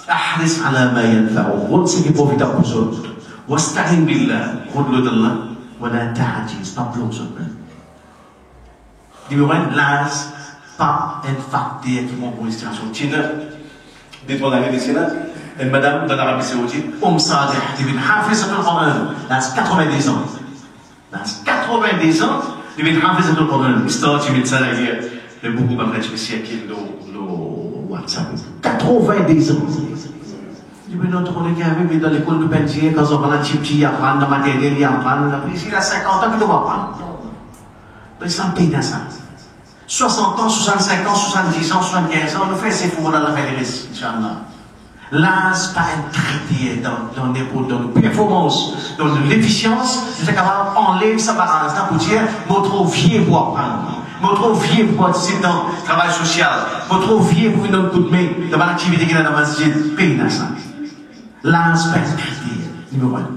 Ahris ala ma yanfa'u. Ce qui est profitable pour eux. Wasta'in billah. Rodlo d'Allah. Wala ta'ajiz. Pas bloquer sur eux. Numéro 1, l'âge. Pas un facteur qui m'ont pour l'installation. Tina, dites-moi l'année de Tina, une madame dans l'Arabie Saoudite, Sadeh, qui vient Hafiz al-Qur'an, elle a 90 ans. Elle a 90 ans, elle vient Hafiz al-Qur'an. Histoire, tu mets ça là, il y a beaucoup de spécial qui est le WhatsApp. 90 ans. Je dis, notre collègue avait dans l'école de Pensier, quand on va la chip, il apprend, la matériel, il apprend, il a 50 ans, il doit apprendre. L'islam paye dans ça. 60 ans, 65 ans, 70 ans, 75 ans, on fait ces fous dans la fédération, Inch'Allah. L'âge, pas un critère dans la performance, dans l'efficience, c'est capable d'enlever sa balance, pour dire, notre vieux pour apprendre, notre vieux pour participer dans le travail social, notre vieux pour donner un coup de main dans l'activité qui est dans la masjid, paye dans ça. L'âge, pas un critère, numéro 1.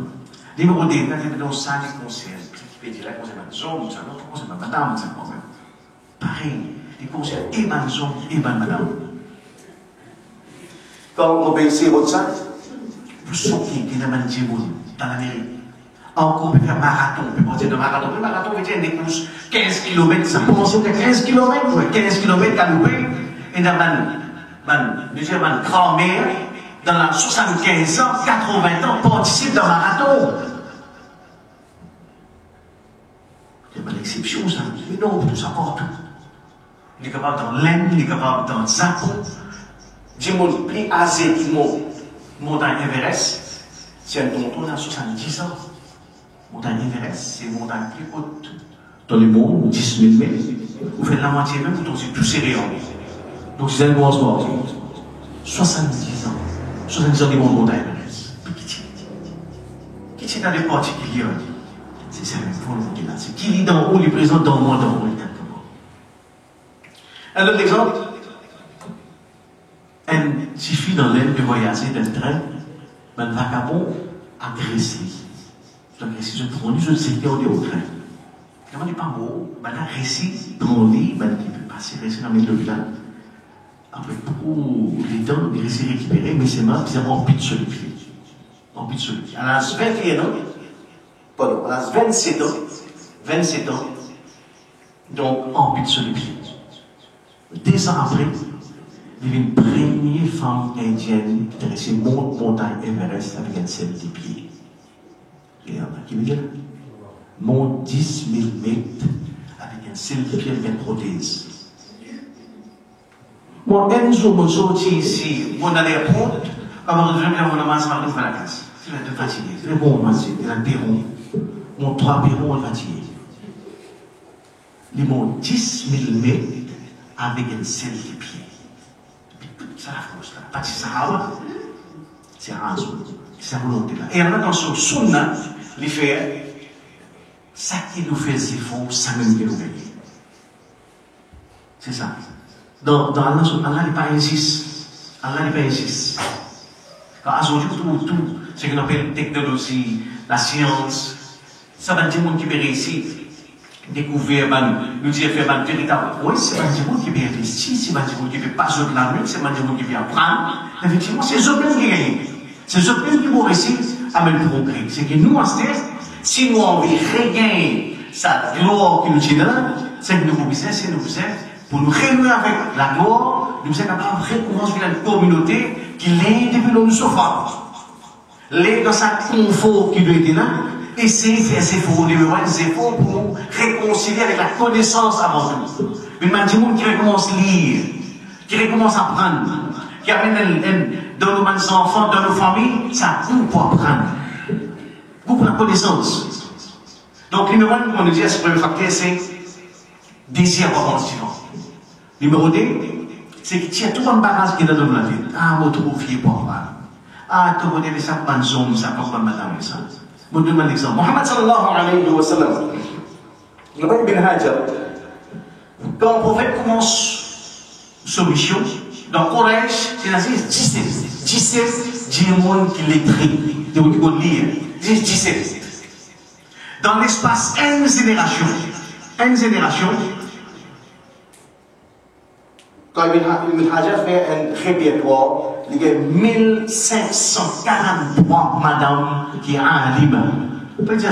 Numéro 2, quand il y a dans ça, les conseils, qui peut dire, conseil madame, ça, notre conseil madame, ça, quand même. Pareil, les conseils, et madame, et madame. Quand on obéissait au ça, vous sortez de la Mandjiboune, dans l'Amérique. Encore, on peut faire marathon, on peut monter de marathon. Le marathon, veut dire des courses 15 km, ça commence à 15 km, 15 km à louer. Et dans ma grand-mère, dans la 75 ans, 80 ans, participe dans le marathon. C'est pas l'exception, ça. Mais non, tout ça partout. Il est capable dans l'Inde, il est capable dans le Japon. Dis-moi, le plus âgé qui montagne Everest, c'est un tonton à 70 ans. Montagne Everest, c'est une montagne plus haute dans le monde, 10 000 mètres. Vous faites la moitié même, vous tombez tout serré en vie. Donc c'est un grand sport. 70 ans. 70 ans de montagne Everest. Qui est dans les particuliers? C'est ça, pour le là. C'est qui lit dans haut, il est présent dans le monde, dans le monde. Un autre exemple. Il suffit dans l'aile de voyager d'un train, un vagabond agressé. L'agressé, je prends je sais qu'il y a au train. Quand on n'est pas beau, la récit, prend il peut passer, récit dans le village. Après, pour les dents, il récit récupéré, mais c'est mal, puis c'est rempli de solidifié. Rempli de solidifié. À l'âge 21 ans, pardon, à l'âge 27 ans, donc rempli de solidifié. 2 ans après, il y a une première femme indienne qui monte montagne Everest avec un seul des pieds. Et qui veut dire monte 10 000 mètres avec un seul des pieds avec une prothèse. Moi, un jour, je suis ici, mon aller route, Alors, je vais faire mon amasse, je vais la classe. Tu vas te fatiguer. C'est bon, moi, c'est un perron. Mon 3 perrons, on est fatigué. Ils m'ont 10 000 mètres avec une selle de pied. Depuis toute ça, là, pas de Sahara, c'est Razou. C'est sa volonté là. Et en dans son sunna, il fait ça qui nous fait ses faux, ça même qui nous gagne. C'est ça. Dans Allah, Allah n'est pas insiste. Allah n'est pas insiste. Quand aujourd'hui, tout ce qu'on appelle technologie, la science, ça va dire monde qui peut réussir, découvrir, nous dire faire un véritable. Oui, c'est pas dire monde qui peut investir, c'est pas dire monde qui peut passer de la nuit, c'est pas dire monde qui peut apprendre. Effectivement, c'est eux mêmes qui gagnent. C'est eux mêmes qui vont réussir à mettre le progrès. C'est que nous, en stage, si nous avons regagner sa gloire qui nous tient là, c'est que nous avons besoin, c'est nous besoin, pour nous réunir avec la gloire, nous sommes capables de recommencer une communauté qui l'est depuis le souffrance. L'est dans sa confort qui doit être là, essayer de faire ses efforts, des efforts pour nous réconcilier avec la connaissance avant tout. Une manière qui recommence à lire, qui recommence à apprendre, qui amène dans nos enfants, dans nos familles, ça goût pour apprendre. Goût pour la connaissance. Donc, numéro 1, on nous dit à ce premier facteur, c'est désir pour apprendre le suivant. Numéro 2, c'est que tu as tout un bagage qui est dans la vie. Ah, moi, trop fier pour apprendre. Ah, tu connais ça, pas de zone, ça, pas de madame, ça. Je vous donne un exemple. Muhammad sallallahu alayhi wa sallam, Ubay bin Hajar, quand le prophète commence sa mission, dans Quraysh, il a dit 17 diamants qui l'écrit, qui vont lire. 17. Dans l'espace, une génération, quand Ibn Hajar fait un répertoire, il y a 1543 madame qui a un livre. On peut dire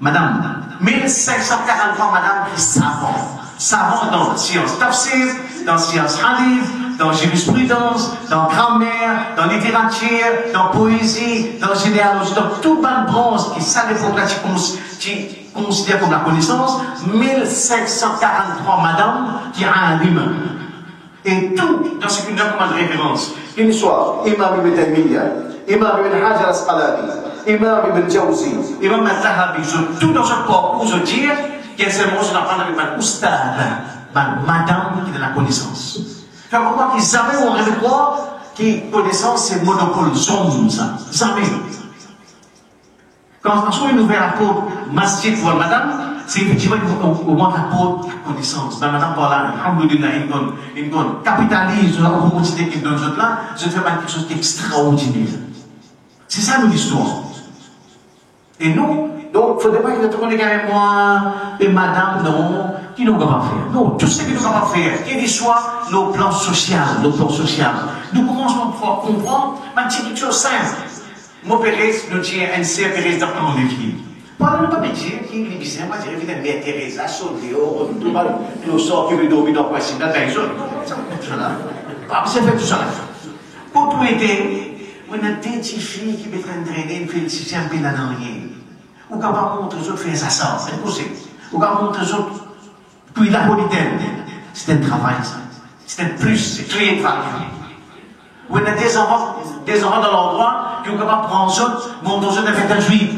madame. 1543 madame qui savant dans la science tafsir, dans la science hadith, dans la jurisprudence, dans la grammaire, dans la littérature, dans la poésie, dans la généalogie, dans toute bonne branche qui savent les pratiques qui considèrent comme la connaissance. 1543 madame qui a un livre. Et tout dans ce qu'il donne comme référence. Qu'il soit Imam Ibn Taymiyyah, Imam Ibn Hajar al-Asqalani, Imam Ibn Jawzi, Imam al-Zahabi, tout dans ce corps où je dis qu'il y a mot sur apprendre avec ma oustad, madame qui de la connaissance. Fait comment qu'ils jamais on rêve quoi que connaissance c'est monopole, zone, ça. Jamais. Quand on une nouvelle apôtre, masjid pour madame, c'est effectivement au moins l'apôtre, la connaissance. Madame par là, alhamdoulilah, il capitalise la opportunité qu'il donne là, je fais quelque chose d'extraordinaire. C'est ça notre histoire. Et nous, donc, il ne faudrait pas qu'il y ait avec moi, et madame, non, qui nous va pas faire. Non, tout ce que nous va pas faire, quel soit nos plans sociaux, nous commençons à pouvoir comprendre, mais c'est quelque chose simple. Mon père, nous tient un C. Pérez dans mon équipe. Pas ne pas me dire qu'il est bizarre, moi, j'ai vu une mère Thérèse, Soléo, tout le monde, nous sort, qui veut dormir dans le principe, dans les autres. C'est fait tout ça. Pour tout aider, on a des petites filles qui peuvent entraîner une félicité un peu dans rien. Ou quand on montre aux autres faire ça, c'est possible. Ou quand on montre aux autres, puis la politaine, c'est un travail, ça. C'est un plus, c'est créer de valeur. Ou on a des enfants dans l'endroit qui ont capable de prendre aux autres, montre aux autres avec un juif.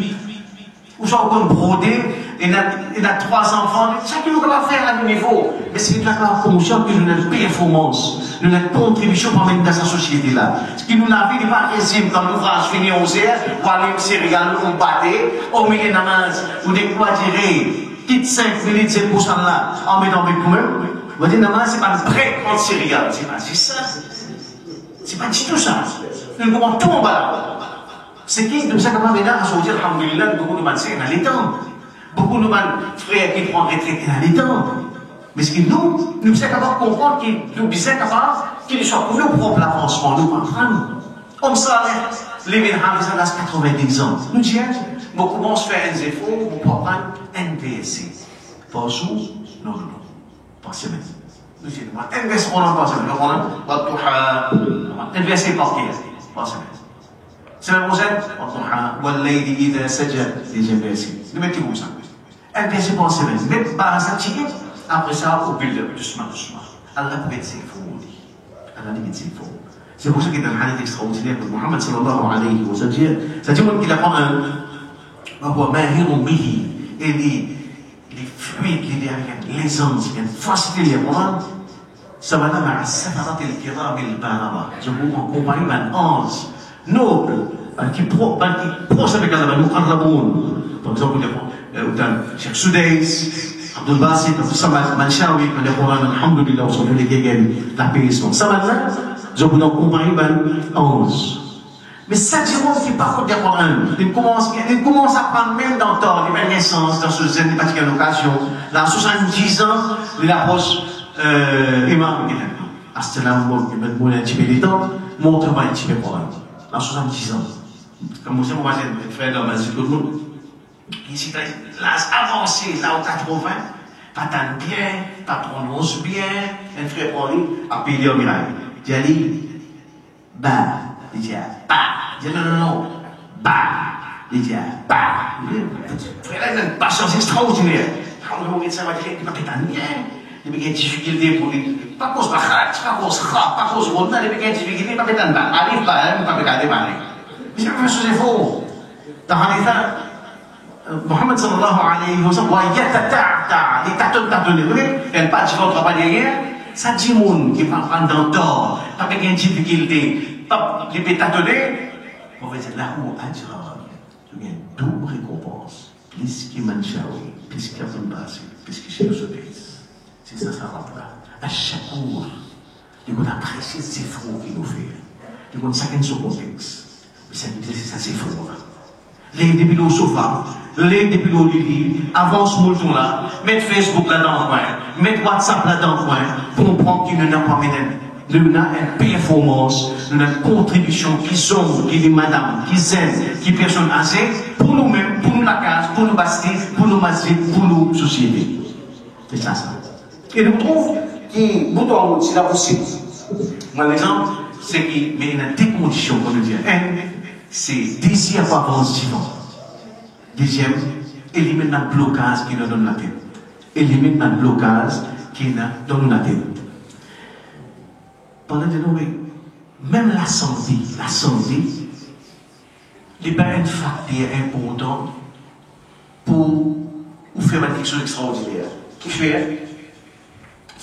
Ou soit comme brodé, il a 3 enfants, ça qu'il nous capable de faire à nos niveau. Mais c'est qu'il nous a conscient que nous avons une performance, nous avons une contribution pour mettre dans sa société-là. Ce qui nous a vu, il n'est pas résime quand l'ouvrage finit aux airs, ou aller au céréales, ou battre, au milieu de namaz, ou des quoi dire, quitte 5 minutes, 7% là, en mettant avec nous-mêmes. On va dire, namaz, c'est pas un prêt contre céréales. C'est pas ça. C'est pas du tout ça. Nous commençons tout en bas. C'est qui nous sommes capables là, à se dire, alhamdoulilah, beaucoup de médecins dans les temps. Beaucoup de frères qui prennent retraite dans les temps. Mais ce que nous sommes capables de comprendre, nous sommes capables qu'il soit pour nous propre l'avancement, nous comprendre. Comme ça, les médecins, ça lâche 90 ans. Nous disons, nous commençons à faire un effort pour prendre NPSC. Par jour? Non. Par semaine. Nous disons, NPSC pendant par semaine. NPSC par semaine. سمع موسى والضحى والليل إذا سجى لجباسي نمتي موسى NPSC pour semaine mais par ça ticket après ça au build doucement Allah peut être fou Allah dit c'est fou C'est pour ça qu'il y a un hadith extraordinaire de Muhammad sallallahu alayhi wa sallam. C'est-à-dire qu'il apprend un et les fluides, l'aisance, il y a une facilité à prendre. Ça va là, mais à Safarat el-Kiram el-Baraba. Je vous compagnie d'un ange noble qui proche avec Allah, nous Arraboun. Par exemple, Cheikh Soudais, Abdul Basit, Samad Manchawi, alhamdulillah, on s'en fait les guégues, la paix, ça va là, je vous compagnie d'un ange. Mais ça dit moi qui par contre il commence à prendre même dans le temps, les naissances, dans ce zen, parce qu'il y a l'occasion, dans 70 ans, il approche Imam Astelam, il m'a dit un petit peu les temps, montre-moi un petit peu pour elle. Dans 70 ans. Comme vous savez, moi j'ai fait dans ma vie tout le monde. Ici, là, avancé, là au 80, pas tant bien, pas prononce bien, un frère pour lui, a payé au miracle. Il dit, bah. Il dit, bah. Il dit, non, bah. Il dit, bah. Frère, il a une patience extraordinaire. Quand le médecin va dire, il va péter bien. Il y a des difficultés pour lui. Pas cause bachat, pas cause rap, pas cause ronda, il y a des difficultés, pas péter bien. Arrive là, il ne peut pas regarder mal. Mais c'est pas chose faux. Dans Haditha, Muhammad sallallahu alayhi wa sallam, il tâtonne, vous voyez, elle pas de votre pas derrière, ça dit moun qui va prendre dans le tort, pas de difficulté. Les pétatonnés, on va dire là où Adjara, il y a une double récompense. Plus qu'il manchaoui, plus qu'il a fait passer, plus qu'il cherche au pays. C'est ça, ça rentre là. À chaque jour, il faut apprécier ces efforts qu'il nous fait. Il faut chacun son contexte. Mais c'est ça, c'est faux là. Les depuis le sofa, les depuis le lit, avance mon ton là, mettre Facebook là dans le coin, mettre WhatsApp là dans le coin, pour comprendre qu'il ne n'a pas mis nous avons une performance, nous avons une contribution qui sont, qui est madame, qui aiment, qui personne âgée, pour nous-mêmes, pour nous la case, pour nous bâtir, pour nous masser, pour nous société. C'est ça, ça. Et nous trouvons que, bout en bout, c'est la possible. Mon exemple, c'est qu'il y a deux conditions pour nous dire. Un, c'est désir par positivement. Deuxième, éliminer le blocage qui nous donne la tête. Éliminer le blocage qui nous donne la tête. Pendant de nous, même la santé, n'est pas un facteur important pour faire quelque chose d'extraordinaire. Qui fait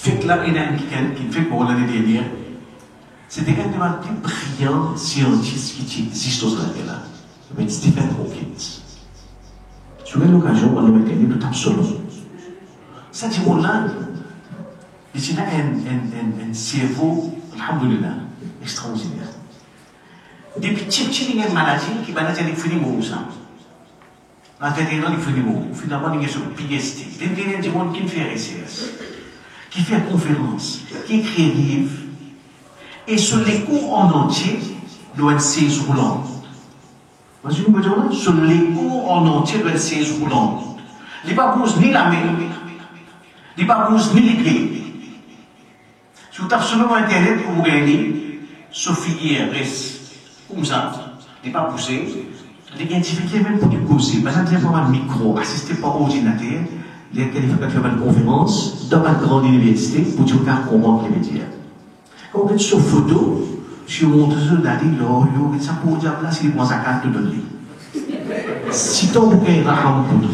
que là, il y a quelqu'un qui fait pour l'année dernière, c'était un des plus brillants scientifiques qui existe au Sénégal, là, Stephen Hawking. Sur l'occasion, on a eu tout absolu. Ça dit, on a un cerveau, alhamdulillah, extraordinaire. Depuis petit, il y a une maladie qui va être finie pour ça. La tête est là, il finit pour. Finalement, il y a sur piété. Il y a des gens qui font RCS, qui font conférences, qui écrit livres. Et sur les cours en entier, doit être 16 roulants. Vous voyez, sur les cours en entier, doit être 16 roulants. Il n'y a pas ni la main, il n'y a pas ni les pieds. Si vous êtes absolument Internet, vous gagnez, Sophie reste comme ça, il n'est pas poussé. Il y a des difficultés même pour du causer. Par exemple, il y a pas un micro, assisté par ordinateur, il y a quelqu'un qui fait une conférence dans une grande université pour dire comment les médias. Quand vous êtes sur photo, si vous montrez ça, vous allez ça pour dire là, si vous prenez sa carte, tout donne. Si ton bouquin est là, pour tout.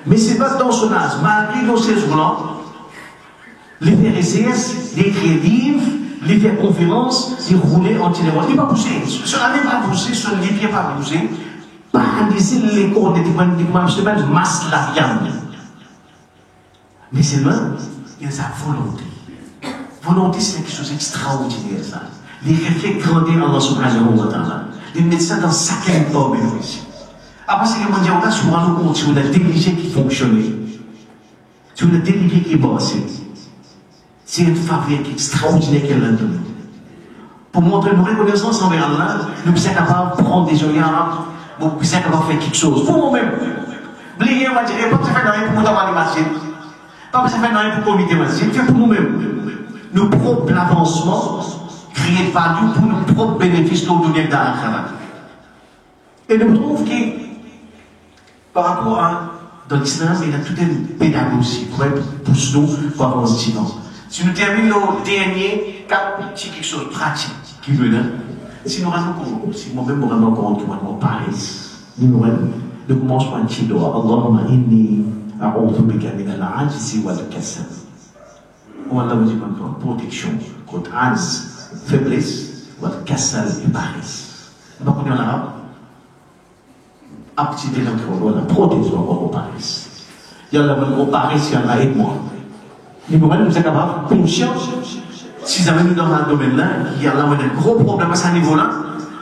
Mais ce n'est pas dans son âge, malgré nos 16 blancs, les RCS, les crédives, les faire conférences, les rouler en téléphone. Il n'est pas poussé. Cela n'est pas poussé, ce n'est pas poussé. Par ici, les cours de masse la viande. Mais seulement, il y a sa volonté. Volonté, c'est quelque chose d'extraordinaire, ça. Les réflexes grandir Allah subhanahu wa ta'ala. Les médecins dans chacun forme ici. Après, c'est que mondial, là, souvent, nous compte sur la délégée qui fonctionnait. Sur la délégée qui bossait. C'est une faveur extraordinaire qu'elle a donnée. Pour montrer nos reconnaissances envers Allah, nous sommes capables de prendre des gens, nous sommes capables de faire quelque chose. Pour nous-mêmes. Oubliez, on va dire, pas besoin de faire rien pour nous avoir les machines. Pas besoin de faire rien pour comité machine. Fait pour nous-mêmes. Nos propres avancements, créer de value pour nos propres bénéfices dans le domaine de la. Et nous trouvons que, par rapport à, dans l'islam, il y a toute une pédagogie pour être pour nous, pour avancer. Si nous terminons le dernier, c'est quelque chose de pratique qui veut là. Si nous rendons compte, si moi-même je rends compte que moi, je parle, nous commençons par un petit doigt. Allahumma inni a'udhu bika min al-ajzi wal kasal. On va dire maintenant protection contre az, faiblesse, wal kasal et paresse. Donc on est en arabe. Activité dans la protection contre paresse. Il y a la paresse, il y a la aide-moi. Nous sommes capables, conscients, si jamais nous dans un domaine là, il y a là un gros problème à ce niveau-là,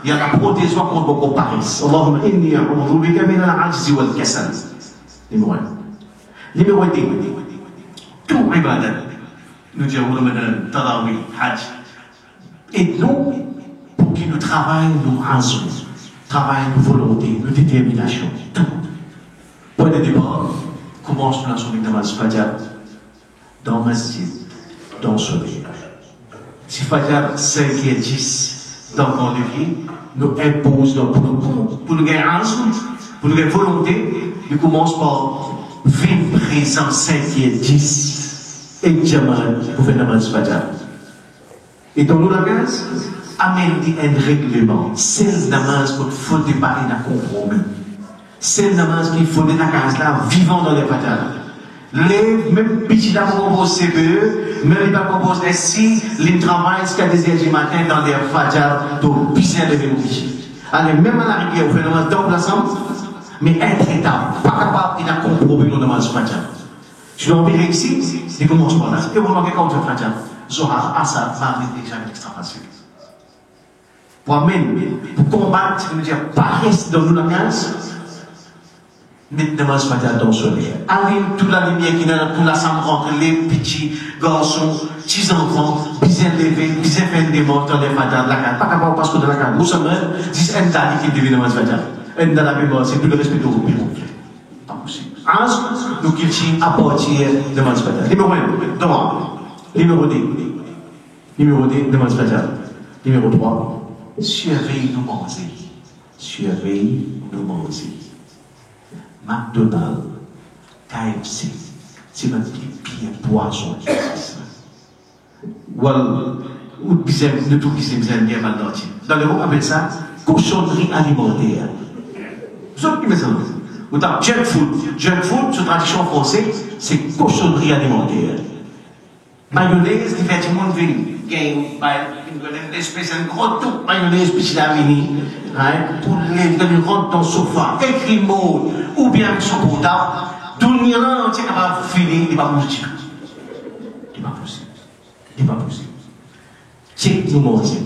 il y a la protection contre la paresse. Allahumma inni a'udhu bika min al-ajzi wal kasal. Numéro 1. Numéro 2. Tout ibadat. Nous disons Ramadan, Tarawih, Hajj. Et nous, pour que nous travaillions nos raisons, travaillions nos volontés, nos déterminations, tout. Point de départ, commence la journée de Namaz Fajr dans le masjid, dans le soleil. Si Fajr 5h10 dans le levier, nous impose pour nous gagner pour nous gagner volonté, nous commençons par 20 présents 5h10 et Jamal pour faire Namaz Fajr. Et dans nous la gaz, amène un règlement. C'est le namaz qu'il faut déparler d'un compromis. C'est le namaz qu'il faut déparler dans la case là, vivant dans les Fajr. Les même petits là proposent CPE, même ils proposent SI, les travaillent jusqu'à 2h du matin dans les Fajr pour bien lever le petit. Allez, même à la rivière, vous faites le namaz double ensemble, mais intraitable, pas capable d'un compromis dans le namaz Fajr. Je dois envier ici, c'est commence par là. Et vous remarquez quand vous faites Fajr, Zohar, Assad, Maghrib, déjà extra facile. Pour combattre, nous dire, paresse dans la case, mettre devant ce matin dans le soleil. Allume toute la lumière qui est dans toute la chambre entre les petits garçons, petits enfants, bien levés, bien faire des morts dans les matins de la case. Pas capable parce que dans la case, nous sommes dis un tali qui devient devant ce matin. Un dans la mémoire, c'est plus le respect au bureau. Pas possible. Nous qui à partir devant ce matin. Numéro 1, droit. Numéro 2, devant ce matin. Numéro 3. Surveille nous manger. Surveille nous manger. McDonald's, KFC, c'est notre pire poisson qui existe. Ou bizarre, nous tout bizarre, bien mal dans l'Europe, on appelle ça cochonnerie alimentaire. Vous savez qui met ça? Vous avez junk food. Junk food, sur tradition française, c'est cochonnerie alimentaire. Mayonnaise, qui fait tout le monde venir. Une espèce de gros tout mayonnaise, puis il a venu, pour les rendre dans le sofa, écrit mot, ou bien avec son portable, tout le monde est capable de finir, il n'est pas possible. Il n'est pas possible. Il n'est pas possible. C'est nous manger.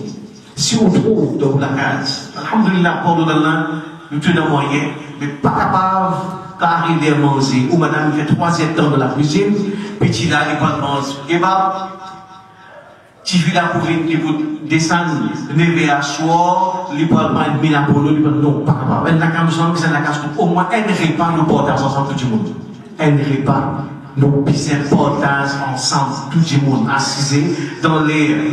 Si on trouve dans la case, alhamdoulilah, pour nous d'Allah, nous tenons moyen, mais pas capable d'arriver à manger, ou madame fait 3 temps dans la cuisine, petit là, il va manger kebab, si vous avez descendre, lever à soir, les poils pas de minapolo, les poils non, pas capable. La camisole, c'est la casse, au moins un repas, nous portons ensemble tout le monde. Un repas, nous pisons portage ensemble, tout le monde, assisé, dans les,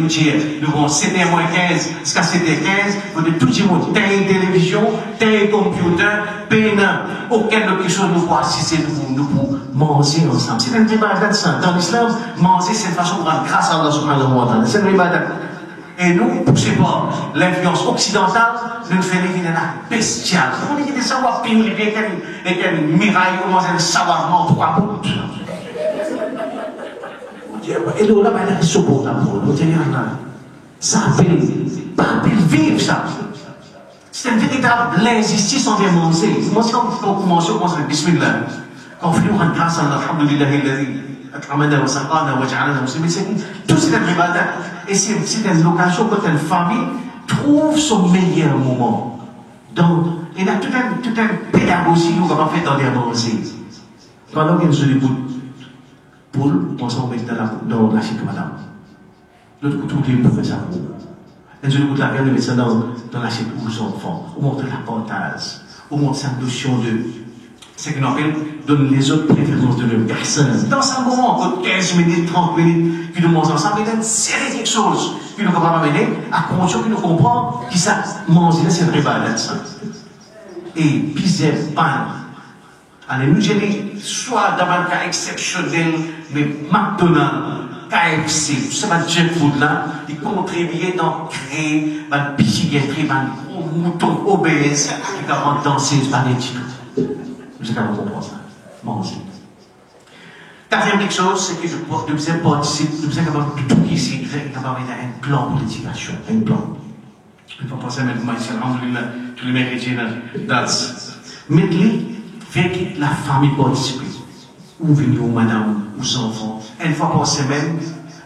nous vont 7h15, jusqu'à 7h15, vous de tout le monde, t'as une télévision, t'as un computer, pénin, aucune autre chose nous pour assister, nous pour manger ensemble. C'est un débat ça. Dans l'islam, manger, c'est une façon de rendre grâce à Allah subhanahu wa ta'ala. C'est un débat. Et nous, poussez pas l'influence occidentale, nous faisons des vidéos bestiales. On dit que des savoirs pires, et qu'un miraille, comment c'est un savoir en 3 bouts. Et là, il y a des choses pour ça appelle, pas appelle vivre ça. C'est une véritable injustice envers manger. Moi, c'est quand on commence, on commence avec Bismillah. Quand on fait une grâce à Allah, alhamdoulilah, at'amana wa saqana wa ja'alana muslimin, tout c'est un ibadat. Et c'est une occasion quand une famille trouve son meilleur moment. Donc, il y a toute une pédagogie qu'on va faire dans les manger. Pendant qu'il y a une jolie poule, on s'en met dans la chic madame. L'autre côté, tout le monde fait ça pour. Et je vous dis, on met ça dans l'assiette aux enfants, on montre la portage, on montre sa notion de. C'est qu'on appelle donne les autres préférences de leur personne. Dans un moment, 15 minutes, 30 minutes, qui nous mangent ensemble, il y a une série quelque chose qui nous va amener à conscience, qui nous comprend, qui ça manger, c'est une vraie balade. Et pisser pain. Allez, nous gêner, soit dans un cas exceptionnel, mais McDonald's, KFC, tout ça, ma junk food là, ils contribuent dans créer ma psychiatrie, ma gros mouton obèse, qui va danser, par les titres. Vous avez compris ça. Manger. Quatrième quelque chose, c'est que nous sommes participer, nous sommes capables de tout ici, nous sommes capables d'avoir un plan pour l'éducation, un plan. Il faut penser maintenant ici, alhamdoulilah, tous les mécrétiens dans maintenant, fait que la famille participe. Ou venir aux madame, aux enfants. Une fois par semaine,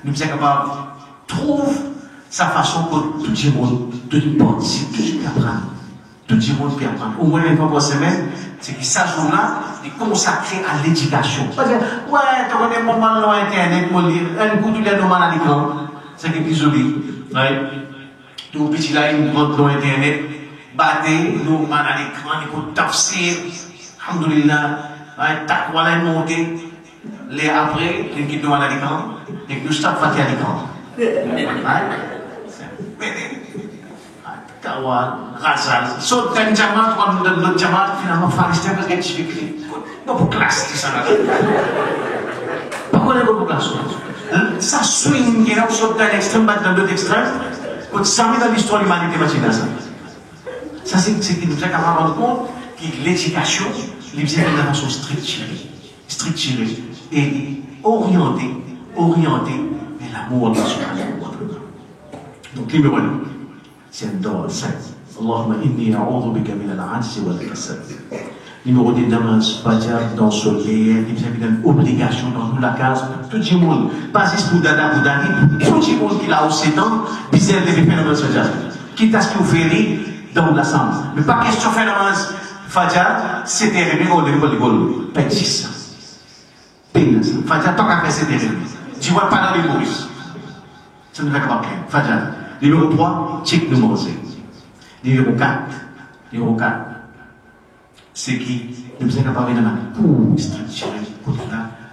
nous sommes capables de trouver sa façon pour tout le monde de participer, tout le monde apprendre. Tout le monde peut apprendre. Au moins une fois par semaine, c'est que ça jour-là est consacré à l'éducation. Pas dire, ouais, tu connais mon moment dans Internet, mon livre, un coup tu l'as normal à l'écran. C'est que plus joli. Ouais. Tout petit là, il rentre dans Internet, battez, normal à l'écran, il faut tafsir. Alhamdulillah. Ouais, tac, voilà, il monte. Les après, les qui nous à l'écran, et que nous sommes fatigués à l'écran. Kawal, Razal, saut d'un diamant, quand nous donnons le diamant, finalement, Faristé, parce qu'il y a une difficulté. Pas pour classe, c'est ça là. Pas qu'on est pour classe. Ça swing, il y a un saut d'un extrême, dans l'autre extrême. Quand ça met dans l'histoire de l'humanité, ça, c'est que nous avons à rendre compte que l'éducation, les faisait de façon structurée, et orientée, mais l'amour de ce donc, numéro 1. C'est un don, c'est Allahumma inni a'udhu bika min al-'ajzi wal-kasal. Numéro 2, namaz, fajr, dans le soleil, il y a une obligation dans toute la case, tout le monde, pas juste pour Dada ou Dani, tout le monde qui l'a au 7 ans, puis elle devait faire namaz fajr. Quitte à ce que vous faites dans la salle. Mais pas question de faire namaz fajr, c'était réveillé au niveau de l'école. Pas de 6 ans. Fajr, tant qu'à faire, c'était réveillé. Je ne vois pas dans les bourses. Ça ne va pas clair. Fajr. Numéro 3, check de manger. Numéro 4, c'est qui nous sommes capables de pour structurer, pour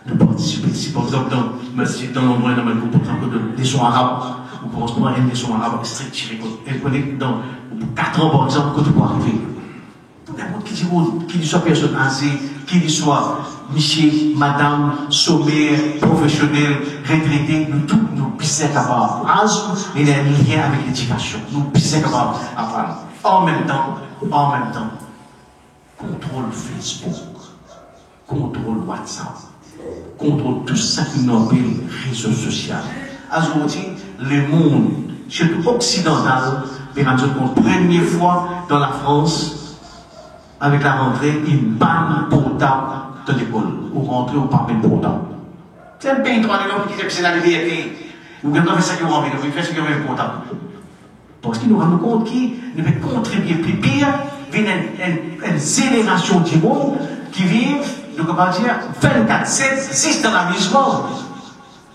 de participer. Si par exemple, dans l'endroit dans le pour exemple, des sons arabes, ou pour prendre des sons arabes structurés, elle connaît dans 4 ans par exemple, que tu peux arriver. Pour n'importe qui soit personne âgée, qui soit monsieur, madame, sommaire, professionnel, retraité, nous tous, nous sommes capables. Il y a un lien avec l'éducation. Nous sommes capables d'apprendre. En même temps, contrôle Facebook, contrôle WhatsApp, contrôle tout ça qui nous appelle réseaux sociaux. Aujourd'hui, le monde, surtout occidental, est rendu compte, première fois dans la France, avec la rentrée, une banne portable de l'école. Ou rentrer ou pas de portable. C'est un pays droit de l'homme qui fait la liberté. Vous pouvez faire ça que vous avez envie, vous faites ce que vous avez portable. Parce qu'il nous rend compte qu'il ne peut contribuer plus pire, une génération du monde qui vivent, donc on va dire, 24/7, 6 dans l'amusement.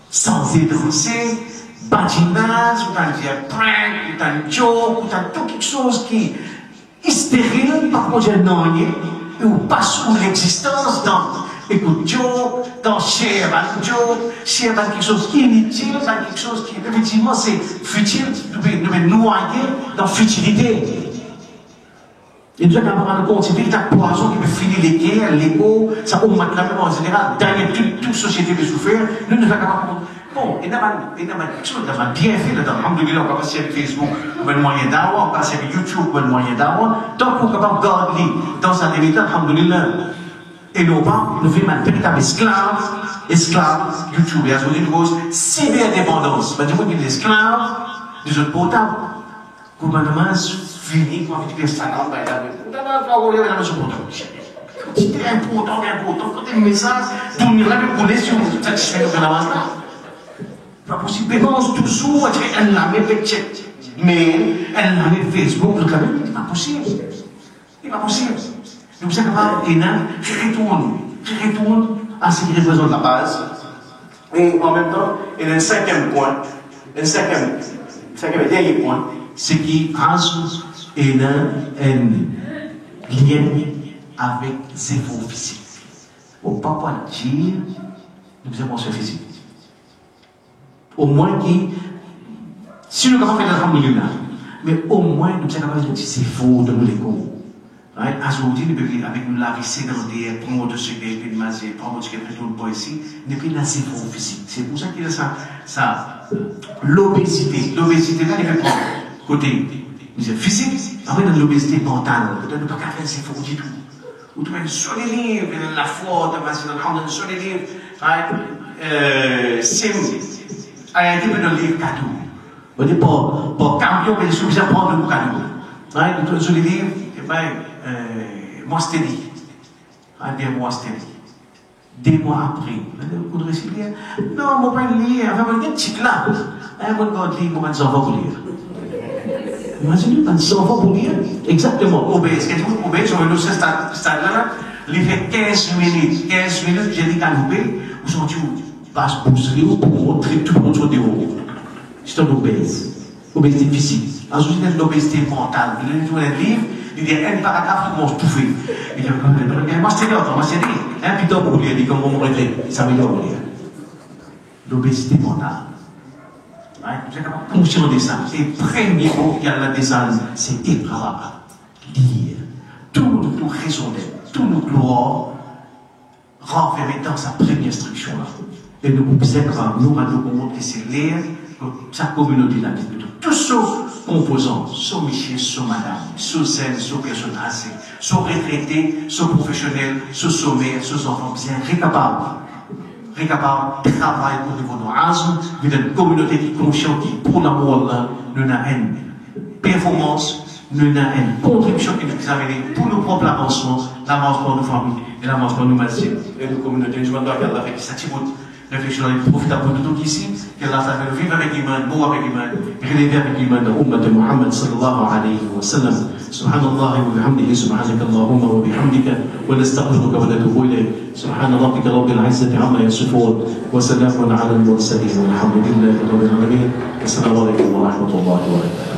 Sans danser, badinage, ou t'as dire prank, ou t'as joke, ou t'as tout quelque chose qui est stérile, par contre, j'ai non rien, et ou passe sous l'existence dans écoute joke, dans share un joke, share quelque chose qui est inutile, quelque chose qui, effectivement, c'est futile, nous devons noyer dans futilité. Et nous avons rendu compte, c'est un véritable poison qui peut finir les guerres, l'ego, ça augmente la même en général. Derrière toute société peut souffrir, nous devons pas. Bon, il y a quelque chose qui bien fait là-dedans. Alhamdoulilah, on va passer avec Facebook, on va le moyen d'avoir, on va passer avec YouTube, on va le moyen d'avoir. Tant qu'on est capable de garder dans sa vérité, alhamdoulilah. Et nous, nous faisons un véritable esclave, YouTube. Il y a une grosse cyberdépendance. Ben, du coup, il y a des esclaves, des autres portables. Gouvernement fini, quand tu fais Instagram, ben, il y a la maison portable. C'est important, quand tu as un message, tout le monde va couler sur le satisfait de la base là. Pas possible, dépense toujours, elle l'a mis avec check. Mais, elle l'a mis Facebook, c'est pas possible. C'est pas possible. Donc, vous savez, je retourne à ce qui représente la base. Et en même temps, il y a un cinquième point, un cinquième et dernier point, c'est qu'il y a un lien avec ses efforts physiques. On ne peut pas dire, nous avons ce physique. Au moins, si nous avons fait l'alhamdoulilah, mais au moins, nous sommes capables de dire c'est faux de nous les cours. Aujourd'hui, nous vivons avec une la vie sédentaire, prendre de ce qui est de masé, prendre ce qui est de tout le poids ici, n'est plus la zéro physique. C'est pour ça qu'il y a ça, l'obésité. L'obésité, là, il fait prendre côté physique, après, dans l'obésité mentale, peut-être ne pas faire c'est faux du tout. Ou tu mets sur les livres, la foi de Masé, sur les livres, c'est un petit peu de livre cadeau. On dit pour camion, mais il suffit de prendre le cadeau. Sur les livres, moi, c'était dit. Bien, moi, c'était dit. Des mois après, vous devez lire. Non, mon père lit, enfin, mon petit là. Mon gars lit, mon enfant pour lire. Imaginez, un enfant pour lire. Exactement, obèse. Quand vous obèse, on va ce stade-là, il fait 15 minutes. 15 minutes, j'ai dit qu'à l'obèse, vous sentez où passe pour se lire, pour montrer tout le monde sur des hauts. C'est un obèse. Obésité physique. Ensuite, il y a l'obésité mentale. Il y a un livre. Il y a un paragraphe qui mange tout fait. Il dit, moi c'est l'autre, moi c'est lui. Un piton pour lui, il dit, comme on m'aurait dit, ça m'améliore pour lui. L'obésité mentale. Vous êtes capable de conscienter ça. Et le premier mot qu'il y a là dedans, c'est écra, lire. Tout nous raisonner, tout nous gloire, renfermer dans sa première instruction là. Et nous observons, nous allons que c'est lire, sa communauté là, tout sauf composants, soit Michel, soit madame, soit zen, soit personne âgée, soit retraité, soit professionnel, soit sommaire, soit enfant bien, récapable, travail au niveau de nous, une communauté qui est consciente, qui pour l'amour là, nous avons une performance, nous avons une contribution qui nous examine pour nos propres avancements, l'avancement de nos familles et l'avancement de nos masjid et de nos communautés. Je me dois qu'elle a fait ça, réflexion profitable pour tout ici, qu'elle a fait vivre avec l'imam, beau avec l'imam, relever avec l'imam de l'umma de Muhammad sallallahu alayhi wa sallam. Subhanallah wa bihamdihi, subhanaka Allahumma wa bihamdika, wa nastaghfiruka wa natubu ilayk. Subhana rabbika rabbil izzati amma yasifun, wa salamun ala al-mursalin, walhamdulillahi rabbil alamin. Assalamu alaykum wa rahmatullahi wa barakatuh.